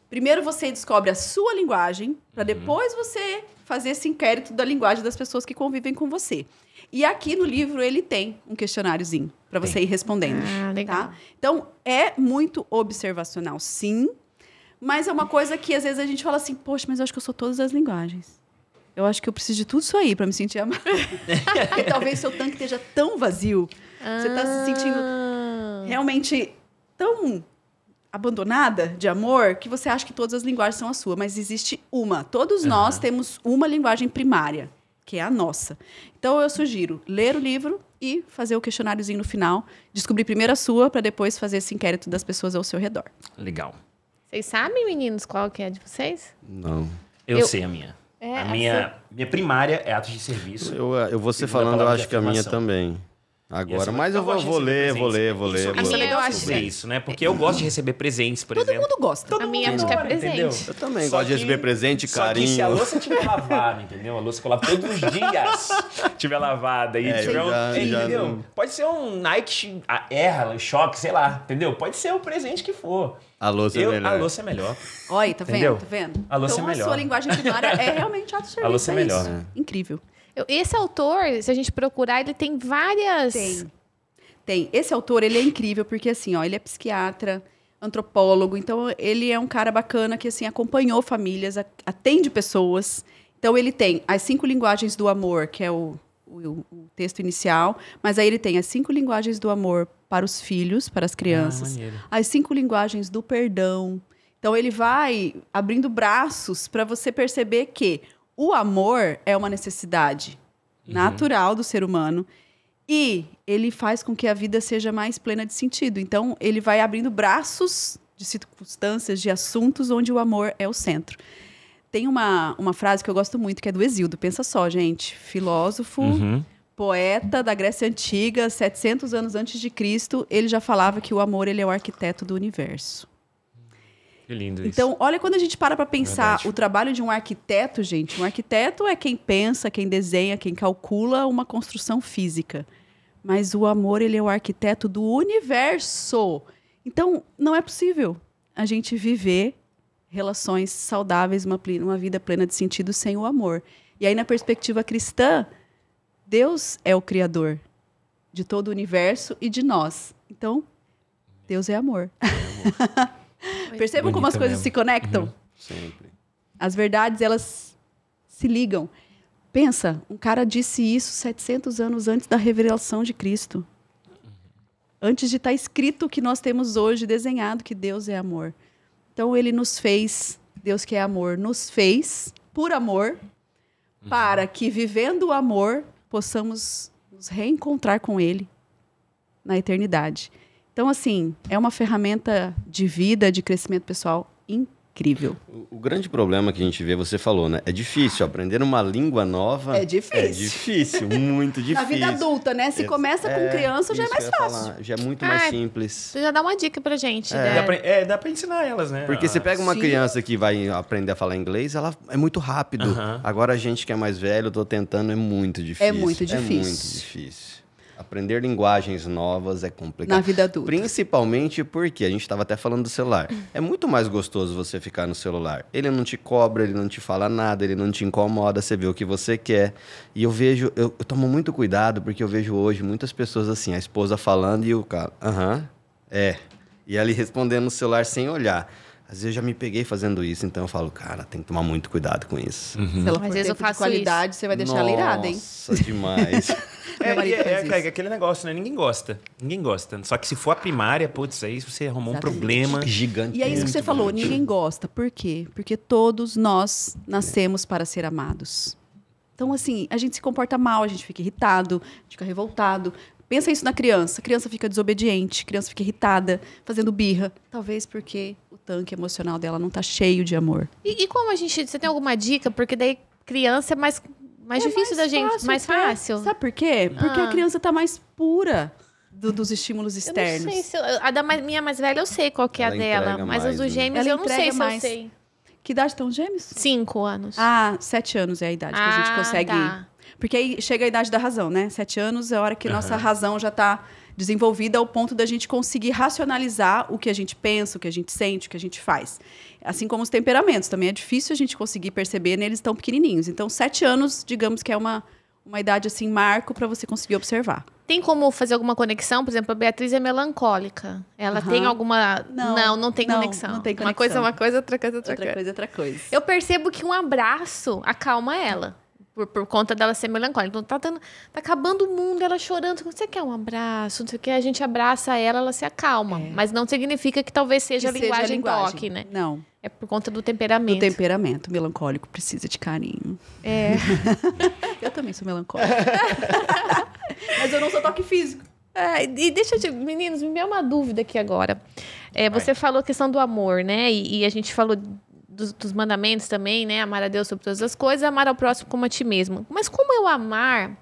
Primeiro você descobre a sua linguagem, para depois você fazer esse inquérito da linguagem das pessoas que convivem com você. E aqui no livro ele tem um questionáriozinho para você ir respondendo. Ah, legal. Tá? Então, é muito observacional, sim, mas é uma coisa que às vezes a gente fala assim, poxa, mas eu acho que eu sou todas as linguagens. Eu acho que eu preciso de tudo isso aí para me sentir amada. E talvez seu tanque esteja tão vazio, você está se sentindo realmente tão abandonada de amor que você acha que todas as linguagens são a sua, mas existe uma. Todos nós temos uma linguagem primária, que é a nossa. Então eu sugiro ler o livro e fazer o questionáriozinho no final, descobrir primeiro a sua para depois fazer esse inquérito das pessoas ao seu redor. Legal. Vocês sabem, meninos, qual que é de vocês? Não. Eu sei a minha. É, a minha primária é atos de serviço. Eu vou ser Segunda falando, eu palavra acho de que a minha afirmação. também. Agora, Essa- mas eu gosto de vou receber ler, presentes. vou ler. Isso é minha, eu legal acho sobre que- isso, né? Porque eu gosto de receber presentes, por Todo exemplo. mundo gosta. A minha acho que é adora, presente. entendeu? Eu também Só gosto de que- receber presente, Só que carinho. se a louça tiver lavada, entendeu? A louça que eu lavo todos os dias tiver lavada e É, tiver eu já entendeu? não- Pode ser um Nike Air, Shock, sei lá, entendeu? Pode ser o presente que for. A louça é melhor. A louça é melhor. Olha aí, tá Entendeu? vendo? Tá vendo? A louça então, é melhor. a sua linguagem primária é realmente ato de serviço. A louça é melhor. isso. Incrível. Esse autor, se a gente procurar, ele tem várias... Tem. Esse autor, ele é incrível, porque assim, ó, ele é psiquiatra, antropólogo, então ele é um cara bacana que, assim, acompanhou famílias, atende pessoas. Então, ele tem as 5 linguagens do amor, que é o texto inicial, mas aí ele tem as 5 linguagens do amor para os filhos, para as crianças, maneiro. as 5 linguagens do perdão. Então, ele vai abrindo braços para você perceber que o amor é uma necessidade natural do ser humano e ele faz com que a vida seja mais plena de sentido. Então, ele vai abrindo braços de circunstâncias, de assuntos onde o amor é o centro. Tem uma frase que eu gosto muito, que é do Hesíodo. Pensa só, gente. Filósofo, poeta da Grécia Antiga, 700 anos antes de Cristo, ele já falava que o amor ele é o arquiteto do universo. Que lindo isso. Então, olha quando a gente para pensar Verdade. o trabalho de um arquiteto, gente. Um arquiteto é quem pensa, quem desenha, quem calcula uma construção física. Mas o amor, ele é o arquiteto do universo. Então, não é possível a gente viver relações saudáveis, uma vida plena de sentido sem o amor. E aí, na perspectiva cristã, Deus é o criador de todo o universo e de nós. Então, Deus é amor. Percebam como as coisas se conectam? Sempre. As verdades, elas se ligam. Pensa, um cara disse isso 700 anos antes da revelação de Cristo. Antes de estar escrito o que nós temos hoje, desenhado que Deus é amor. Então, ele nos fez, Deus que é amor, nos fez por amor, para que, vivendo o amor, possamos nos reencontrar com ele na eternidade. Então, assim, é uma ferramenta de vida, de crescimento pessoal incrível. O grande problema que a gente vê, você falou, né? É difícil aprender uma língua nova. É difícil. É difícil, muito difícil. Na vida adulta, né? Se começa com criança, já é isso mais que eu ia fácil. falar, já é muito mais simples. Você já dá uma dica pra gente, né? Dá pra ensinar elas, né? Porque você pega uma Sim. criança que vai aprender a falar inglês, ela é muito rápido. Agora a gente que é mais velho, eu tô tentando, é muito difícil. É muito difícil. É muito difícil. Aprender linguagens novas é complicado. Na vida adulta. Principalmente porque a gente estava até falando do celular. É muito mais gostoso você ficar no celular. Ele não te cobra, ele não te fala nada, ele não te incomoda, você vê o que você quer. E eu vejo, eu tomo muito cuidado porque eu vejo hoje muitas pessoas assim, a esposa falando e o cara, E ali respondendo no celular sem olhar. Às vezes eu já me peguei fazendo isso, então eu falo, cara, tem que tomar muito cuidado com isso. Se ela for Às vezes eu tempo de faço qualidade, você vai deixar ela irada, hein? Nossa, demais. Meu marido faz isso. Aquele negócio, né? Ninguém gosta. Ninguém gosta. Só que se for a primária, putz, aí você arrumou Exatamente. um problema. Gigante. E é isso que você falou, ninguém gosta. Por quê? Porque todos nós nascemos para ser amados. Então, assim, a gente se comporta mal, a gente fica irritado, a gente fica revoltado. Pensa isso na criança. A criança fica desobediente, a criança fica irritada, fazendo birra. Talvez porque o tanque emocional dela não tá cheio de amor. E como a gente... Você tem alguma dica? Porque daí criança é mais difícil da gente, mais fácil. Sabe por quê? Porque a criança tá mais pura dos estímulos Eu externos. não sei se... minha mais velha eu sei qual que é a Ela dela. entrega Mas mais, as dos né? gêmeos Ela eu não sei entrega se mais. eu sei. Que idade estão os gêmeos? 5 anos. 7 anos é a idade que a gente consegue... Tá. Porque aí chega a idade da razão, né? 7 anos é a hora que nossa razão já está desenvolvida ao ponto da gente conseguir racionalizar o que a gente pensa, o que a gente sente, o que a gente faz. Assim como os temperamentos. Também é difícil a gente conseguir perceber neles tão pequenininhos. Então, 7 anos, digamos que é uma idade, assim, marco para você conseguir observar. Tem como fazer alguma conexão? Por exemplo, a Beatriz é melancólica. Ela tem alguma... Não tem conexão. Não tem conexão. Uma coisa é uma coisa, outra coisa é outra coisa. Outra coisa é outra coisa. Eu percebo que um abraço acalma ela. Por conta dela ser melancólica. Então, tá acabando o mundo, ela chorando. Você quer um abraço? Não sei o que. A gente abraça ela se acalma. Mas não significa que talvez seja a linguagem toque, né? Não. É por conta do temperamento. Do temperamento. O melancólico precisa de carinho. É. Eu também sou melancólica. Mas eu não sou toque físico. E deixa eu te... Meninos, me deu uma dúvida aqui agora. Você falou a questão do amor, né? E a gente falou... Dos mandamentos também, né? Amar a Deus sobre todas as coisas, amar ao próximo como a ti mesmo. Mas como eu amar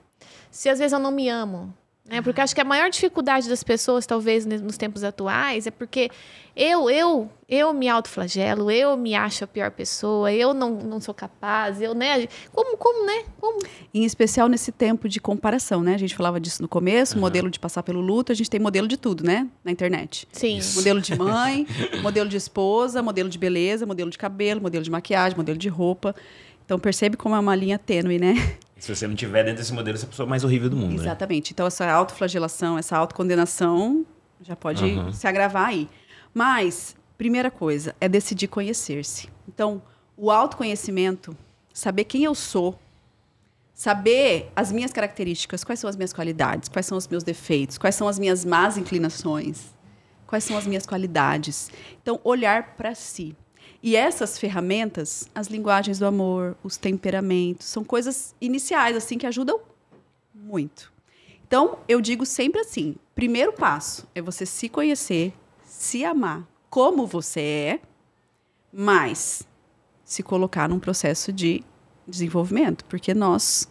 se às vezes eu não me amo? Né? Porque acho que a maior dificuldade das pessoas, talvez, nos tempos atuais, é porque eu me autoflagelo, eu me acho a pior pessoa, eu não sou capaz, né? Como, né? Como? Em especial nesse tempo de comparação, né? A gente falava disso no começo, modelo de passar pelo luto, a gente tem modelo de tudo, né? Na internet. Sim. Modelo de mãe, modelo de esposa, modelo de beleza, modelo de cabelo, modelo de maquiagem, modelo de roupa. Então percebe como é uma linha tênue, né? Se você não tiver dentro desse modelo, você é a pessoa mais horrível do mundo, né? Exatamente. Então essa autoflagelação, essa autocondenação já pode se agravar aí. Mas, primeira coisa, é decidir conhecer-se. Então, o autoconhecimento, saber quem eu sou, saber as minhas características, quais são as minhas qualidades, quais são os meus defeitos, quais são as minhas más inclinações, quais são as minhas qualidades. Então, olhar para si. E essas ferramentas, as linguagens do amor, os temperamentos, são coisas iniciais, assim, que ajudam muito. Então, eu digo sempre assim, primeiro passo é você se conhecer, se amar como você é, mas se colocar num processo de desenvolvimento, porque nós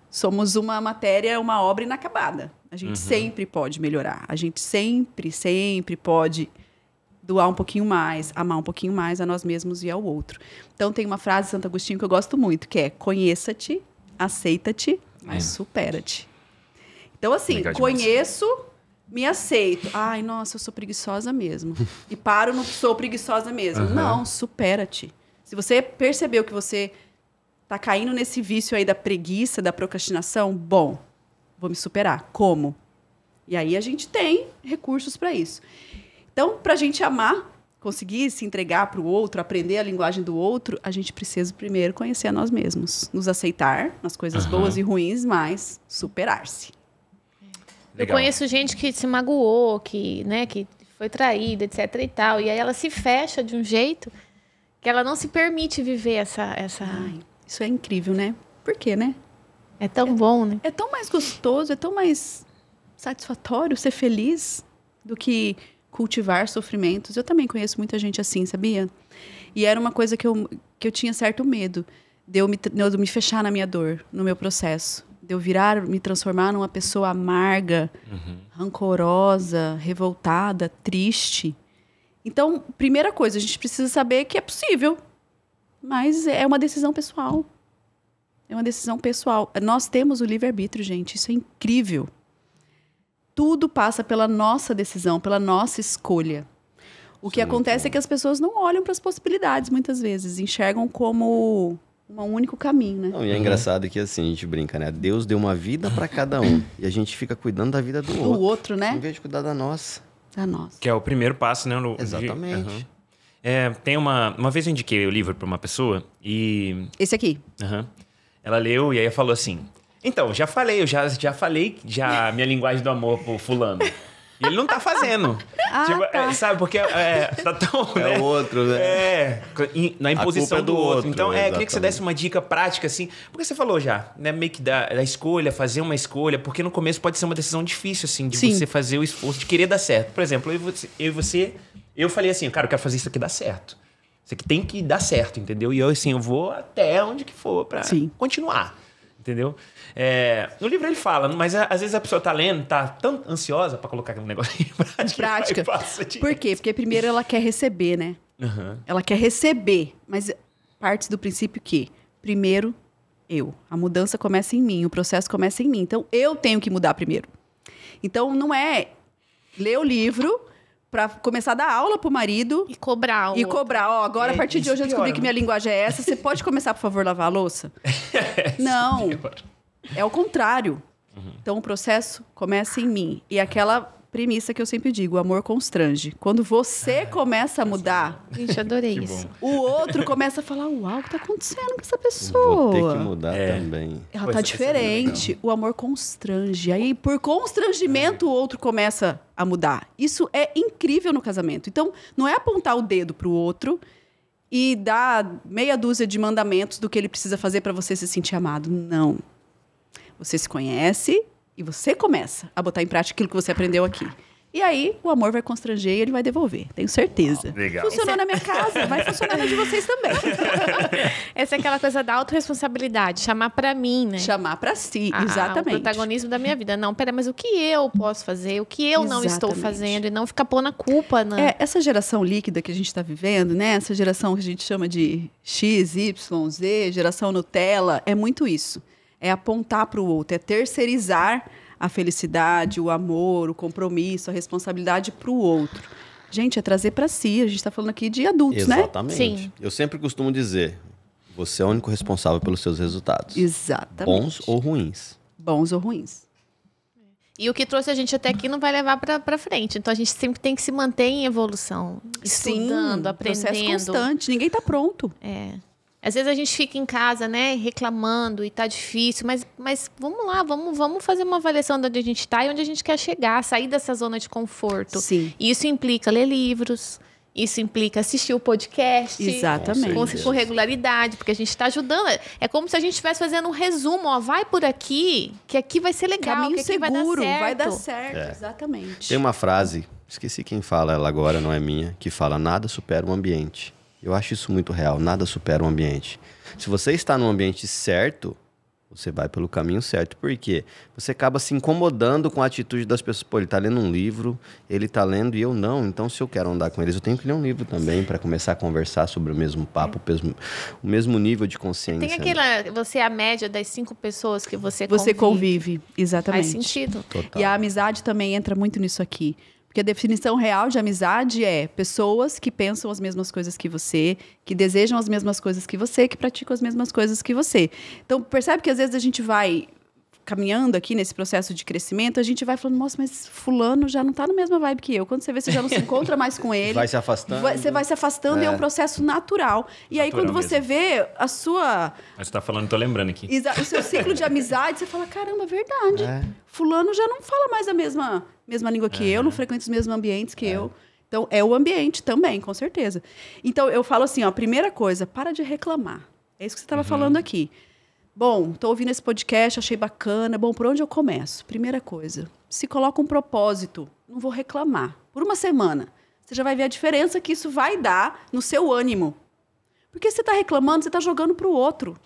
somos uma matéria, uma obra inacabada. A gente sempre pode melhorar, a gente sempre pode doar um pouquinho mais, amar um pouquinho mais a nós mesmos e ao outro. Então, tem uma frase de Santo Agostinho que eu gosto muito, que é: conheça-te, aceita-te, mas supera-te. Então, assim, Legal demais. conheço, me aceito. Ai, nossa, eu sou preguiçosa mesmo. E paro no sou preguiçosa mesmo. Não, supera-te. Se você percebeu que você tá caindo nesse vício aí da preguiça, da procrastinação, bom, vou me superar. Como? E aí a gente tem recursos para isso. Então, pra gente amar, conseguir se entregar para o outro, aprender a linguagem do outro, a gente precisa primeiro conhecer a nós mesmos. Nos aceitar nas coisas boas e ruins, mas superar-se. Eu conheço gente que se magoou, que foi traída, etc e tal. E aí ela se fecha de um jeito que ela não se permite viver essa... Ai, isso é incrível, né? Por quê, né? É tão bom, né? É tão mais gostoso, é tão mais satisfatório ser feliz do que cultivar sofrimentos. Eu também conheço muita gente assim, sabia? E era uma coisa que eu tinha certo medo de eu me fechar na minha dor, no meu processo. De eu me transformar numa pessoa amarga, rancorosa, revoltada, triste. Então, primeira coisa, a gente precisa saber que é possível. Mas é uma decisão pessoal. É uma decisão pessoal. Nós temos o livre-arbítrio, gente. Isso é incrível. Tudo passa pela nossa decisão, pela nossa escolha. O que acontece é que as pessoas não olham para as possibilidades, muitas vezes. Enxergam como um único caminho, né? Não, e é engraçado que assim, a gente brinca, né? Deus deu uma vida para cada um. E a gente fica cuidando da vida do Do outro, né? Em vez de cuidar da nossa. Da nossa. Que é o primeiro passo, né? Exatamente. Tem uma vez eu indiquei o livro para uma pessoa e... Esse aqui. Ela leu e aí falou assim... Então, já falei minha linguagem do amor pro fulano. E ele não tá fazendo. Tá. Sabe, porque tá tão... É o outro, né? Na imposição A culpa é do do outro. outro, Então, eu queria que você exatamente. desse uma dica prática, assim. Porque você falou já, né? Meio que da escolha, fazer uma escolha. Porque no começo pode ser uma decisão difícil, assim. De Sim. você fazer o esforço de querer dar certo. Por exemplo, eu e você... Eu falei assim, cara, eu quero fazer isso aqui dar certo. Isso aqui tem que dar certo, entendeu? E eu, assim, eu vou até onde que for pra continuar. Entendeu? No livro ele fala, mas às vezes a pessoa tá lendo, tá tão ansiosa pra colocar aquele negócio em prática. Por quê? Porque primeiro ela quer receber, né? Ela quer receber, mas parte do princípio que primeiro eu. A mudança começa em mim, o processo começa em mim. Então eu tenho que mudar primeiro. Então não é ler o livro pra começar a dar aula pro marido E cobrar. Ó, agora a partir de hoje eu descobri que minha linguagem é essa. Você pode começar, por favor, lavar a louça? Não. É o contrário. Então, o processo começa em mim. E aquela premissa que eu sempre digo, o amor constrange. Quando você começa a mudar, Gente, adorei isso. o outro começa a falar, uau, o que tá acontecendo com essa pessoa? Vou ter que mudar também. Ela tá diferente. O amor constrange. Aí, por constrangimento, o outro começa a mudar. Isso é incrível no casamento. Então, não é apontar o dedo pro outro e dar meia dúzia de mandamentos do que ele precisa fazer para você se sentir amado. Não. Você se conhece e você começa a botar em prática aquilo que você aprendeu aqui. E aí, o amor vai constranger e ele vai devolver. Tenho certeza. Legal. Funcionou na minha casa, vai funcionar na de vocês também. Essa é aquela coisa da autorresponsabilidade, chamar pra mim, né? Chamar pra si, O exatamente. protagonismo da minha vida. Não, peraí, mas o que eu posso fazer? O que eu não estou Exatamente. fazendo? E não ficar pondo a culpa, né? Essa geração líquida que a gente está vivendo, né? Essa geração que a gente chama de X, Y, Z, geração Nutella, é muito isso. É apontar para o outro, é terceirizar a felicidade, o amor, o compromisso, a responsabilidade para o outro. Gente, é trazer para si. A gente está falando aqui de adultos, né? Exatamente. Sim. Eu sempre costumo dizer, você é o único responsável pelos seus resultados. Exatamente. Bons ou ruins. Bons ou ruins. E o que trouxe a gente até aqui não vai levar pra frente. Então, a gente sempre tem que se manter em evolução. Estudando, aprendendo. Processo constante. Ninguém está pronto. Às vezes a gente fica em casa, né, reclamando e tá difícil, mas vamos lá, vamos fazer uma avaliação de onde a gente tá e onde a gente quer chegar, sair dessa zona de conforto. Sim. E isso implica ler livros, isso implica assistir o podcast. Exatamente. Com regularidade, porque a gente está ajudando. É como se a gente estivesse fazendo um resumo, ó, vai por aqui, que aqui vai ser legal, Caminho que aqui seguro, vai dar certo. Exatamente. Tem uma frase, esqueci quem fala ela agora, não é minha, que fala, nada supera o ambiente. Eu acho isso muito real, nada supera o ambiente. Se você está no ambiente certo, Você vai pelo caminho certo. Por quê? Você acaba se incomodando com a atitude das pessoas. Pô, ele tá lendo um livro, ele tá lendo e eu não. Então, se eu quero andar com eles, eu tenho que ler um livro também para começar a conversar sobre o mesmo papo, o mesmo nível de consciência. Tem aquela... Você é a média das 5 pessoas que você convive. Exatamente. Faz sentido. Total. E a amizade também entra muito nisso aqui. Porque a definição real de amizade é pessoas que pensam as mesmas coisas que você, que desejam as mesmas coisas que você, que praticam as mesmas coisas que você. Então, percebe que às vezes a gente vai caminhando aqui nesse processo de crescimento, a gente vai falando, nossa, mas fulano já não tá na mesma vibe que eu. Quando você vê, você já não se encontra mais com ele. Vai se afastando. Você vai se afastando e é um processo natural. E aí, quando você vê a sua... Mas você tá falando, tô lembrando aqui. O seu ciclo de amizade, você fala, caramba, verdade. Fulano já não fala mais a mesma língua que eu, não frequenta os mesmos ambientes que eu. Então, é o ambiente também, com certeza. Então, eu falo assim, ó, primeira coisa, para de reclamar. É isso que você estava falando aqui. Bom, tô ouvindo esse podcast, achei bacana. Bom, por onde eu começo? Primeira coisa, se coloca um propósito. Não vou reclamar. Por uma semana. Você já vai ver a diferença que isso vai dar no seu ânimo. Porque você está reclamando, você está jogando pro outro.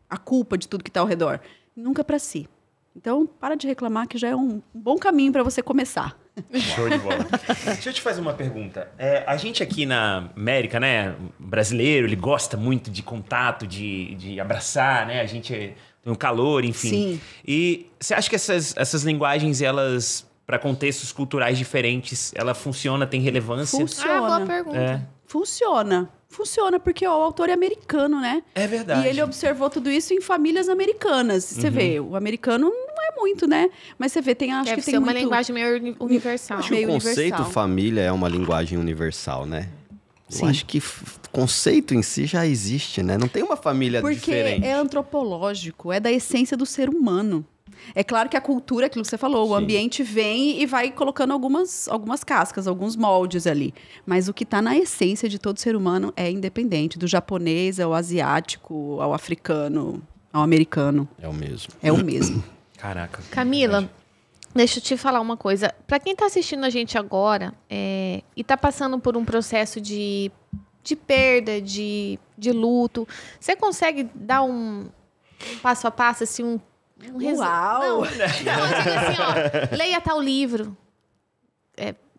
A culpa de tudo que está ao redor. Nunca para si. Então, para de reclamar, que já é um bom caminho para você começar. Show de bola. Deixa eu te fazer uma pergunta. A gente aqui na América, né, brasileiro, ele gosta muito de contato, de abraçar, né? A gente tem um calor, enfim. Sim. E você acha que essas linguagens, elas, para contextos culturais diferentes, ela funciona, tem relevância? Funciona. Boa pergunta. Funciona, porque o autor é americano, né? É verdade. E ele observou tudo isso em famílias americanas. Você vê, o americano não é muito, né? Mas você vê, acho Deve que tem ser uma muito... linguagem meio universal. Acho que o conceito família é uma linguagem universal, né? Eu acho que conceito em si já existe, né? Não tem uma família diferente. Porque é antropológico, é da essência do ser humano. É claro que a cultura, aquilo que você falou, o ambiente vem e vai colocando algumas cascas, alguns moldes ali. Mas o que está na essência de todo ser humano é independente, do japonês ao asiático, ao africano, ao americano. É o mesmo. É o mesmo. Caraca. Camila, deixa eu te falar uma coisa. Para quem está assistindo a gente agora e está passando por um processo de perda, de luto, você consegue dar um passo a passo, assim, um resumo? Uau! Não, eu digo assim, ó, leia tal livro,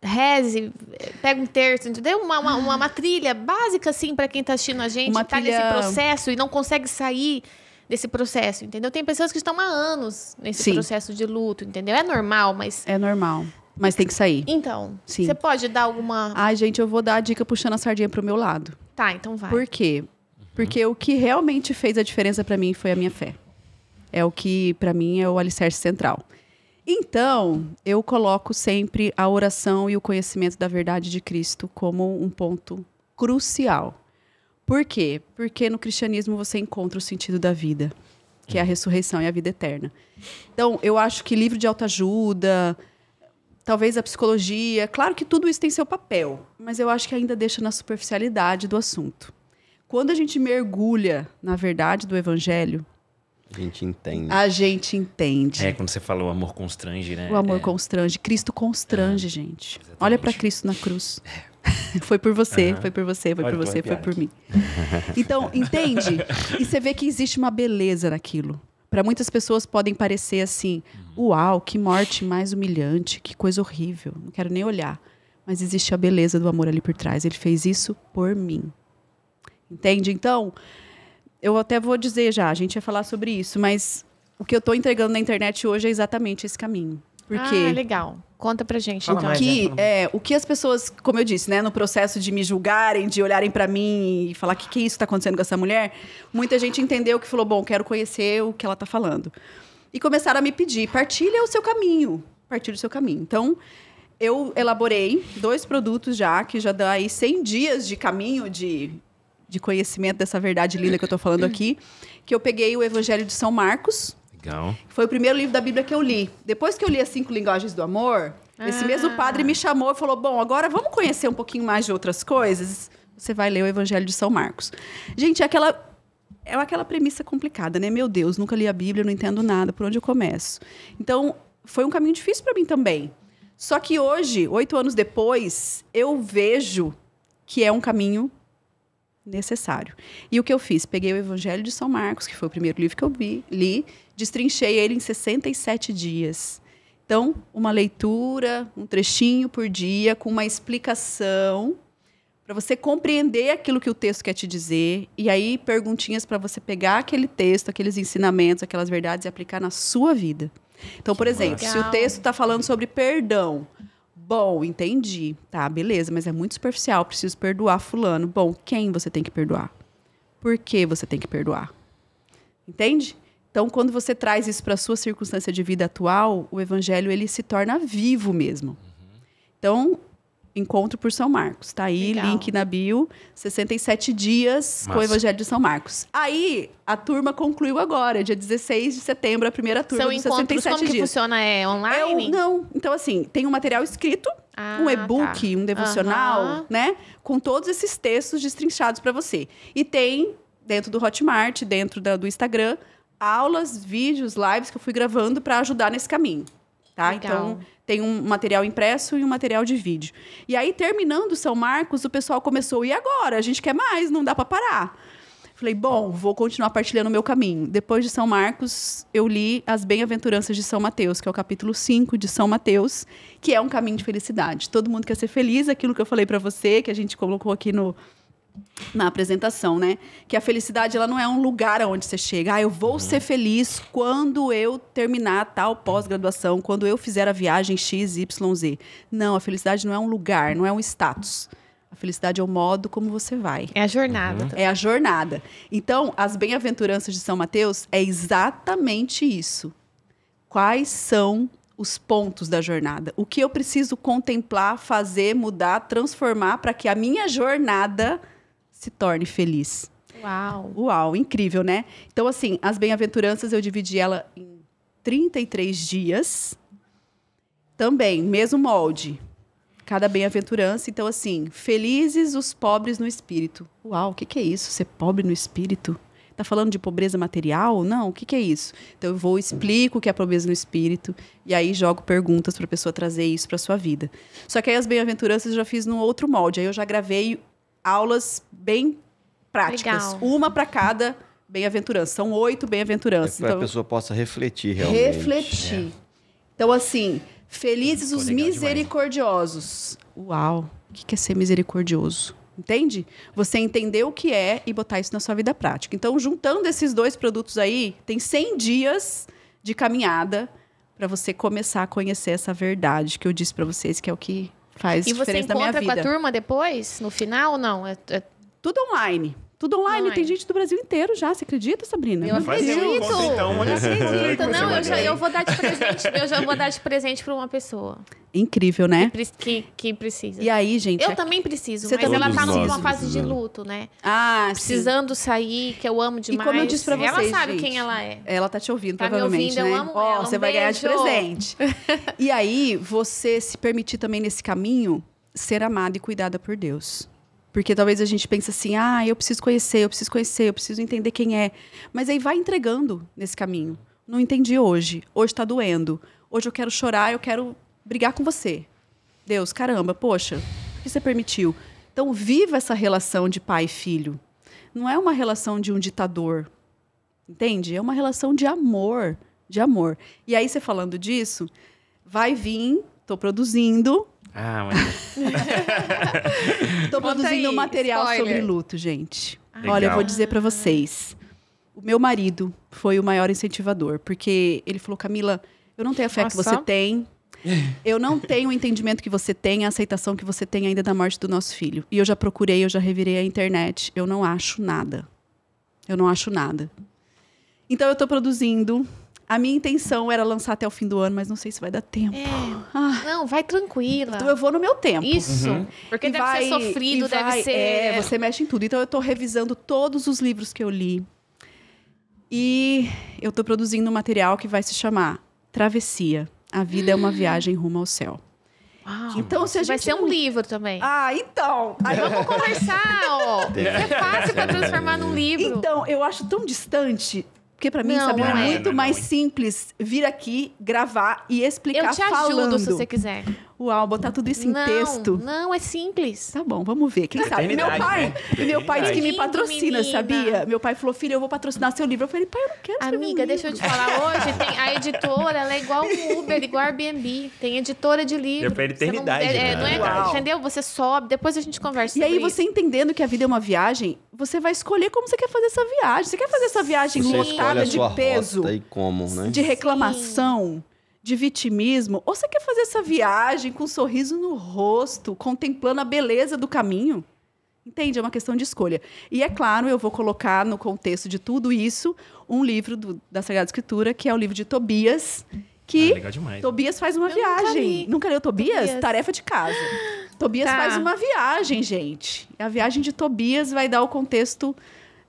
reze, pega um terço, entendeu? Uma trilha básica, assim, para quem está assistindo a gente, está nesse processo e não consegue sair desse processo, entendeu? Tem pessoas que estão há anos nesse processo de luto, entendeu? É normal, mas... É normal, mas tem que sair. Então, você pode dar alguma... Ai, gente, eu vou dar a dica puxando a sardinha pro meu lado. Tá, então vai. Por quê? Porque o que realmente fez a diferença para mim foi a minha fé. É o que, para mim, é o alicerce central. Então, eu coloco sempre a oração e o conhecimento da verdade de Cristo como um ponto crucial. Por quê? Porque no cristianismo você encontra o sentido da vida, que é a ressurreição e a vida eterna. Então, eu acho que livro de autoajuda, talvez a psicologia, claro que tudo isso tem seu papel, mas eu acho que ainda deixa na superficialidade do assunto. Quando a gente mergulha na verdade do evangelho, a gente entende. Quando você falou o amor constrange, né? O amor constrange. Cristo constrange, gente. Exatamente. Olha para Cristo na cruz. Foi por você, foi por você, foi por você, foi por mim. Então, entende? E você vê que existe uma beleza naquilo. Para muitas pessoas podem parecer assim, uau, que morte mais humilhante, que coisa horrível, não quero nem olhar. Mas existe a beleza do amor ali por trás. Ele fez isso por mim. Entende? Então... Eu até vou dizer já, a gente ia falar sobre isso, mas o que eu estou entregando na internet hoje é exatamente esse caminho. Porque legal. Conta pra gente, Fala então. Mais, o que as pessoas, como eu disse, né, no processo de me julgarem, de olharem para mim e falar o que é isso que está acontecendo com essa mulher, muita gente entendeu que falou, bom, quero conhecer o que ela está falando. E começaram a me pedir, partilha o seu caminho. Partilha o seu caminho. Então, eu elaborei 2 produtos já, que já dá aí 100 dias de caminho de conhecimento dessa verdade linda que eu estou falando aqui, que eu peguei o Evangelho de São Marcos. Legal. Foi o primeiro livro da Bíblia que eu li. Depois que eu li as 5 linguagens do amor, esse mesmo padre me chamou e falou, bom, agora vamos conhecer um pouquinho mais de outras coisas? Você vai ler o Evangelho de São Marcos. Gente, é aquela premissa complicada, né? Meu Deus, nunca li a Bíblia, não entendo nada, por onde eu começo? Então, foi um caminho difícil para mim também. Só que hoje, 8 anos depois, eu vejo que é um caminho necessário. E o que eu fiz? Peguei o Evangelho de São Marcos, que foi o primeiro livro que eu li, destrinchei ele em 67 dias. Então, uma leitura, um trechinho por dia, com uma explicação, para você compreender aquilo que o texto quer te dizer, e aí perguntinhas para você pegar aquele texto, aqueles ensinamentos, aquelas verdades e aplicar na sua vida. Então, por exemplo, se o texto está falando sobre perdão, bom, entendi, tá, beleza, mas é muito superficial, preciso perdoar fulano. Bom, quem você tem que perdoar? Por que você tem que perdoar? Entende? Então, quando você traz isso para a sua circunstância de vida atual, o evangelho ele se torna vivo mesmo. Então, Encontro por São Marcos. Tá aí, Legal. link na bio, 67 dias com o Evangelho de São Marcos. Aí, a turma concluiu agora, dia 16 de setembro, a primeira turma São dos encontros, 67 como que dias. funciona? É online? Não, então assim, tem um material escrito, um e-book, um devocional, né? Com todos esses textos destrinchados para você. E tem, dentro do Hotmart, dentro do Instagram, aulas, vídeos, lives que eu fui gravando para ajudar nesse caminho. Tá? Legal. Então, tem um material impresso e um material de vídeo. E aí, terminando São Marcos, o pessoal começou, e agora? A gente quer mais, não dá para parar. Falei, bom, vou continuar partilhando o meu caminho. Depois de São Marcos, eu li as Bem-aventuranças de São Mateus, que é o capítulo 5 de São Mateus, que é um caminho de felicidade. Todo mundo quer ser feliz, aquilo que eu falei para você, que a gente colocou aqui na apresentação, né? Que a felicidade, ela não é um lugar aonde você chega. Eu vou ser feliz quando eu terminar tal pós-graduação, quando eu fizer a viagem X, Y, Z. Não, a felicidade não é um lugar, não é um status. A felicidade é o modo como você vai. É a jornada. É a jornada. Então, as bem-aventuranças de São Mateus é exatamente isso. Quais são os pontos da jornada? O que eu preciso contemplar, fazer, mudar, transformar para que a minha jornada se torne feliz. Uau. Uau, incrível, né? Então, assim, as bem-aventuranças eu dividi ela em 33 dias. Também, mesmo molde. Cada bem-aventurança. Então, assim, felizes os pobres no espírito. Uau, o que é isso? Ser pobre no espírito? Tá falando de pobreza material? Não, o que é isso? Então, eu vou, explico o que é pobreza no espírito. E aí, jogo perguntas para a pessoa trazer isso para sua vida. Só que aí, as bem-aventuranças eu já fiz num outro molde. Aí, eu já gravei aulas bem práticas. Legal. Uma para cada bem-aventurança. São 8 bem-aventuranças. Para que a pessoa possa refletir realmente. Refletir. Então, assim, felizes os legal misericordiosos. Uau, o que é ser misericordioso? Entende? Você entender o que é e botar isso na sua vida prática. Então, juntando esses dois produtos aí, tem 100 dias de caminhada para você começar a conhecer essa verdade que eu disse para vocês, que é o que faz E você diferença na minha encontra vida. com a turma depois, no final ou não? Tudo online. Tudo online. Online. Tem gente do Brasil inteiro já. Você acredita, Sabrina? Eu Faz um acredito. encontro, então. Olha esse encontro aí que Então, você não, vai ter. eu vou dar de presente. Eu já vou dar de presente para uma pessoa Incrível, né? que precisa. E aí, gente... Eu também preciso, Você mas também ela tá precisa. numa fase de Precisando. luto, né? Ah, sim. Precisando sair, que eu amo demais. como eu disse pra Ela vocês, sabe gente, quem ela é. Ela tá te ouvindo, Tá me provavelmente, ouvindo, eu né? amo Ó, ela. você Um vai ganhar de beijo. presente. E aí, você se permitir também nesse caminho ser amada e cuidada por Deus. Porque talvez a gente pense assim, eu preciso conhecer, eu preciso entender quem é. Mas aí vai entregando nesse caminho. Não entendi hoje tá doendo. Hoje eu quero chorar, eu quero brigar com você. Deus, caramba, poxa, por que você permitiu? Então, viva essa relação de pai e filho. Não é uma relação de um ditador, entende? É uma relação de amor, E aí, você falando disso, vai vir, tô produzindo... Mas... Tô Conta produzindo aí, um material spoiler. sobre luto, gente. Legal. Olha, eu vou dizer pra vocês. O meu marido foi o maior incentivador, porque ele falou, Camila, eu não tenho a fé que Nossa. você tem. Eu não tenho o entendimento que você tem, a aceitação que você tem ainda da morte do nosso filho. E eu já procurei, eu já revirei a internet. Eu não acho nada. Então, eu tô produzindo. A minha intenção era lançar até o fim do ano, mas não sei se vai dar tempo. Não, vai tranquila. Então, eu vou no meu tempo. Isso. Porque E deve ser sofrido, e deve ser... você mexe em tudo. Então, eu tô revisando todos os livros que eu li. E eu tô produzindo um material que vai se chamar Travessia. A vida é uma viagem rumo ao céu. Uau. Então, se a Vai gente ser um não- livro também. Então. Aí Vamos conversar, ó. É fácil pra transformar num livro. Então, eu acho tão distante. Porque pra mim, Não, Sabrina, não é é. muito mais simples vir aqui, gravar e explicar Eu te ajudo falando. se você quiser. Uau, botar tudo isso em texto. Não, é simples. Tá bom, vamos ver. Quem sabe? Meu pai diz que me patrocina, Menina. sabia? Meu pai falou, filha, eu vou patrocinar seu livro. Eu falei, pai, eu não quero escrever Amiga, um deixa eu livro. te falar, hoje a editora, ela é igual o Uber, igual a Airbnb. Tem editora de livro. É pra eternidade, Você não, né? não é, Uau. entendeu? Você sobe, depois a gente conversa E aí, sobre você isso. entendendo que a vida é uma viagem, você vai escolher como você quer fazer essa viagem. Você quer fazer essa viagem Você escolhe lotada a de sua peso, rota e como, né? de reclamação, de vitimismo? Ou você quer fazer essa viagem com um sorriso no rosto, contemplando a beleza do caminho? Entende? É uma questão de escolha. E é claro, eu vou colocar no contexto de tudo isso um livro da Sagrada Escritura, que é o livro de Tobias, que legal demais. Tobias faz uma Eu nunca viagem. li. Nunca leu Tobias? Tobias. Tarefa de casa. Tobias Tá. faz uma viagem, gente. A viagem de Tobias vai dar o contexto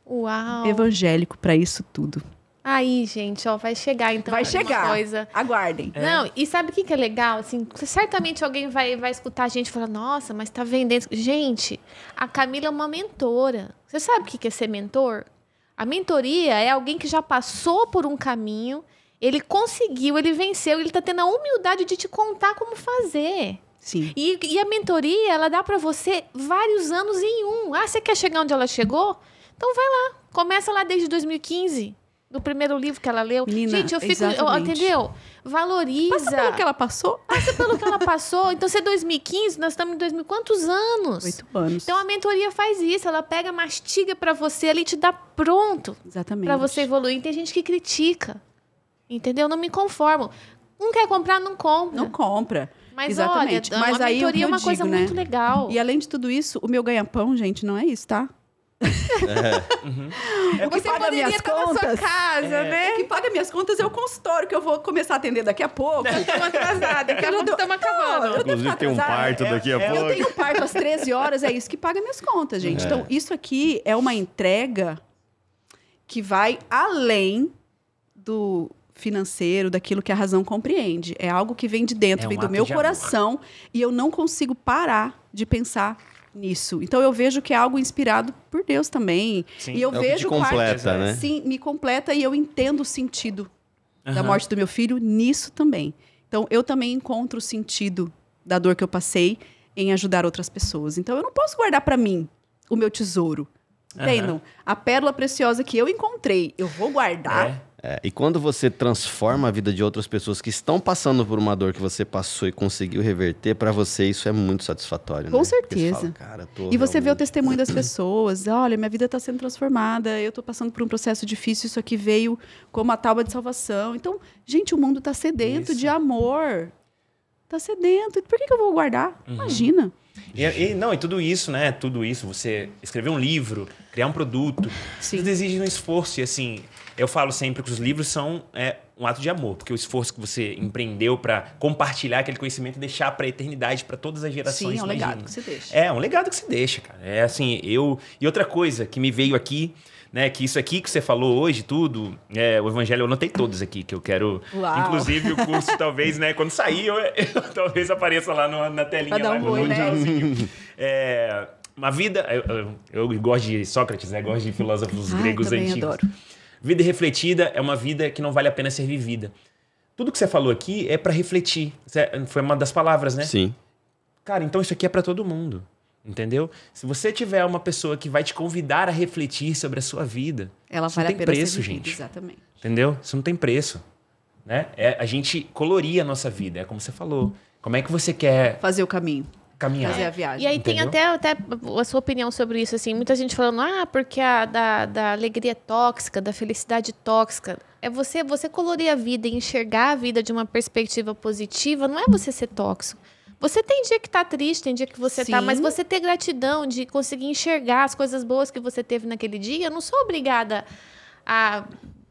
Uau. evangélico para isso tudo. Aí, gente, ó, vai chegar então. Vai uma chegar. coisa. Aguardem. Não, e sabe o que é legal? Assim, certamente alguém vai escutar a gente e falar, nossa, mas tá vendendo. Gente, a Camila é uma mentora. Você sabe o que é ser mentor? A mentoria é alguém que já passou por um caminho, ele conseguiu, ele venceu, ele tá tendo a humildade de te contar como fazer. Sim. E a mentoria, ela dá pra você vários anos em um. Ah, você quer chegar onde ela chegou? Então vai lá. Começa lá desde 2015. Do primeiro livro que ela leu. Menina, Gente, eu fico... exatamente. entendeu? Valoriza. Passa pelo que ela passou? Passa pelo que ela passou. Então, se é 2015, nós estamos em 2000... Quantos anos? 8 anos. Então, a mentoria faz isso. Ela pega, mastiga pra você ali, te dá pronto Exatamente. pra você evoluir. E tem gente que critica. Entendeu? Não me conformo. Não quer comprar, não compra. Não compra. Mas Exatamente. olha, Mas a aí o que mentoria é eu uma coisa digo, né? muito legal. E além de tudo isso, o meu ganha-pão, gente, não é isso, tá? É O que Você paga poderia minhas estar na sua contas. casa, né? O que paga minhas contas é o consultório, que eu vou começar a atender daqui a pouco. Estamos atrasados. Daqui a Eu pouco tô- estamos acabando. eu devo Inclusive estar tem um atrasada. parto daqui a é, pouco. Eu tenho parto às 13 horas, é isso que paga minhas contas, gente. Então, isso aqui é uma entrega que vai além do financeiro, daquilo que a razão compreende. É algo que vem de dentro, É um vem do ato meu de coração, e eu não consigo parar de pensar nisso. Então, eu vejo que é algo inspirado por Deus também. Sim. E eu É o que te vejo completa, né? Sim, me completa e eu entendo o sentido da Aham. morte do meu filho nisso também. Então, eu também encontro o sentido da dor que eu passei em ajudar outras pessoas. Então, eu não posso guardar para mim o meu tesouro. Entendam? A pérola preciosa que eu encontrei, eu vou guardar. E quando você transforma a vida de outras pessoas que estão passando por uma dor que você passou e conseguiu reverter, pra você isso é muito satisfatório, Com né? certeza. Porque você fala, cara, tô E você vê o realmente- testemunho das pessoas. Olha, minha vida está sendo transformada, eu estou passando por um processo difícil, isso aqui veio como a tábua de salvação. Então, gente, o mundo está sedento Isso. de amor. Está sedento. E por que eu vou guardar? Imagina. E tudo isso, né? Tudo isso, você escrever um livro, criar um produto, Sim. tudo exige um esforço. E assim, eu falo sempre que os livros são um ato de amor, porque o esforço que você empreendeu para compartilhar aquele conhecimento e deixar para a eternidade, para todas as gerações. Sim, é um imagina. legado que você deixa. É um legado que você deixa, cara. É assim, E outra coisa que me veio aqui, né? Que isso aqui que você falou hoje, tudo, o Evangelho, eu anotei todos aqui, que eu quero. Uau. Inclusive, o curso, talvez, né? Quando sair, eu talvez apareça lá na telinha. Pra dar um lá, oi, no né? mundialzinho. Uma vida. Eu gosto de Sócrates, né? Gosto de filósofos gregos também antigos. adoro. Vida refletida é uma vida que não vale a pena ser vivida. Tudo que você falou aqui é para refletir. Foi uma das palavras, né? Sim. Cara, então isso aqui é para todo mundo. Entendeu? Se você tiver uma pessoa que vai te convidar a refletir sobre a sua vida, Ela isso vale não a tem pena preço, ser vivida, gente. exatamente. Entendeu? Isso não tem preço. Né? A gente coloria a nossa vida, é como você falou. Como é que você quer Fazer o caminho. caminhar? Fazer a viagem. E aí tem Entendeu? até a sua opinião sobre isso, assim, muita gente falando, porque da alegria tóxica, da felicidade tóxica, é você colorir a vida e enxergar a vida de uma perspectiva positiva, não é você ser tóxico. Você tem dia que tá triste, tem dia que você tá, Sim. mas você ter gratidão de conseguir enxergar as coisas boas que você teve naquele dia, eu não sou obrigada a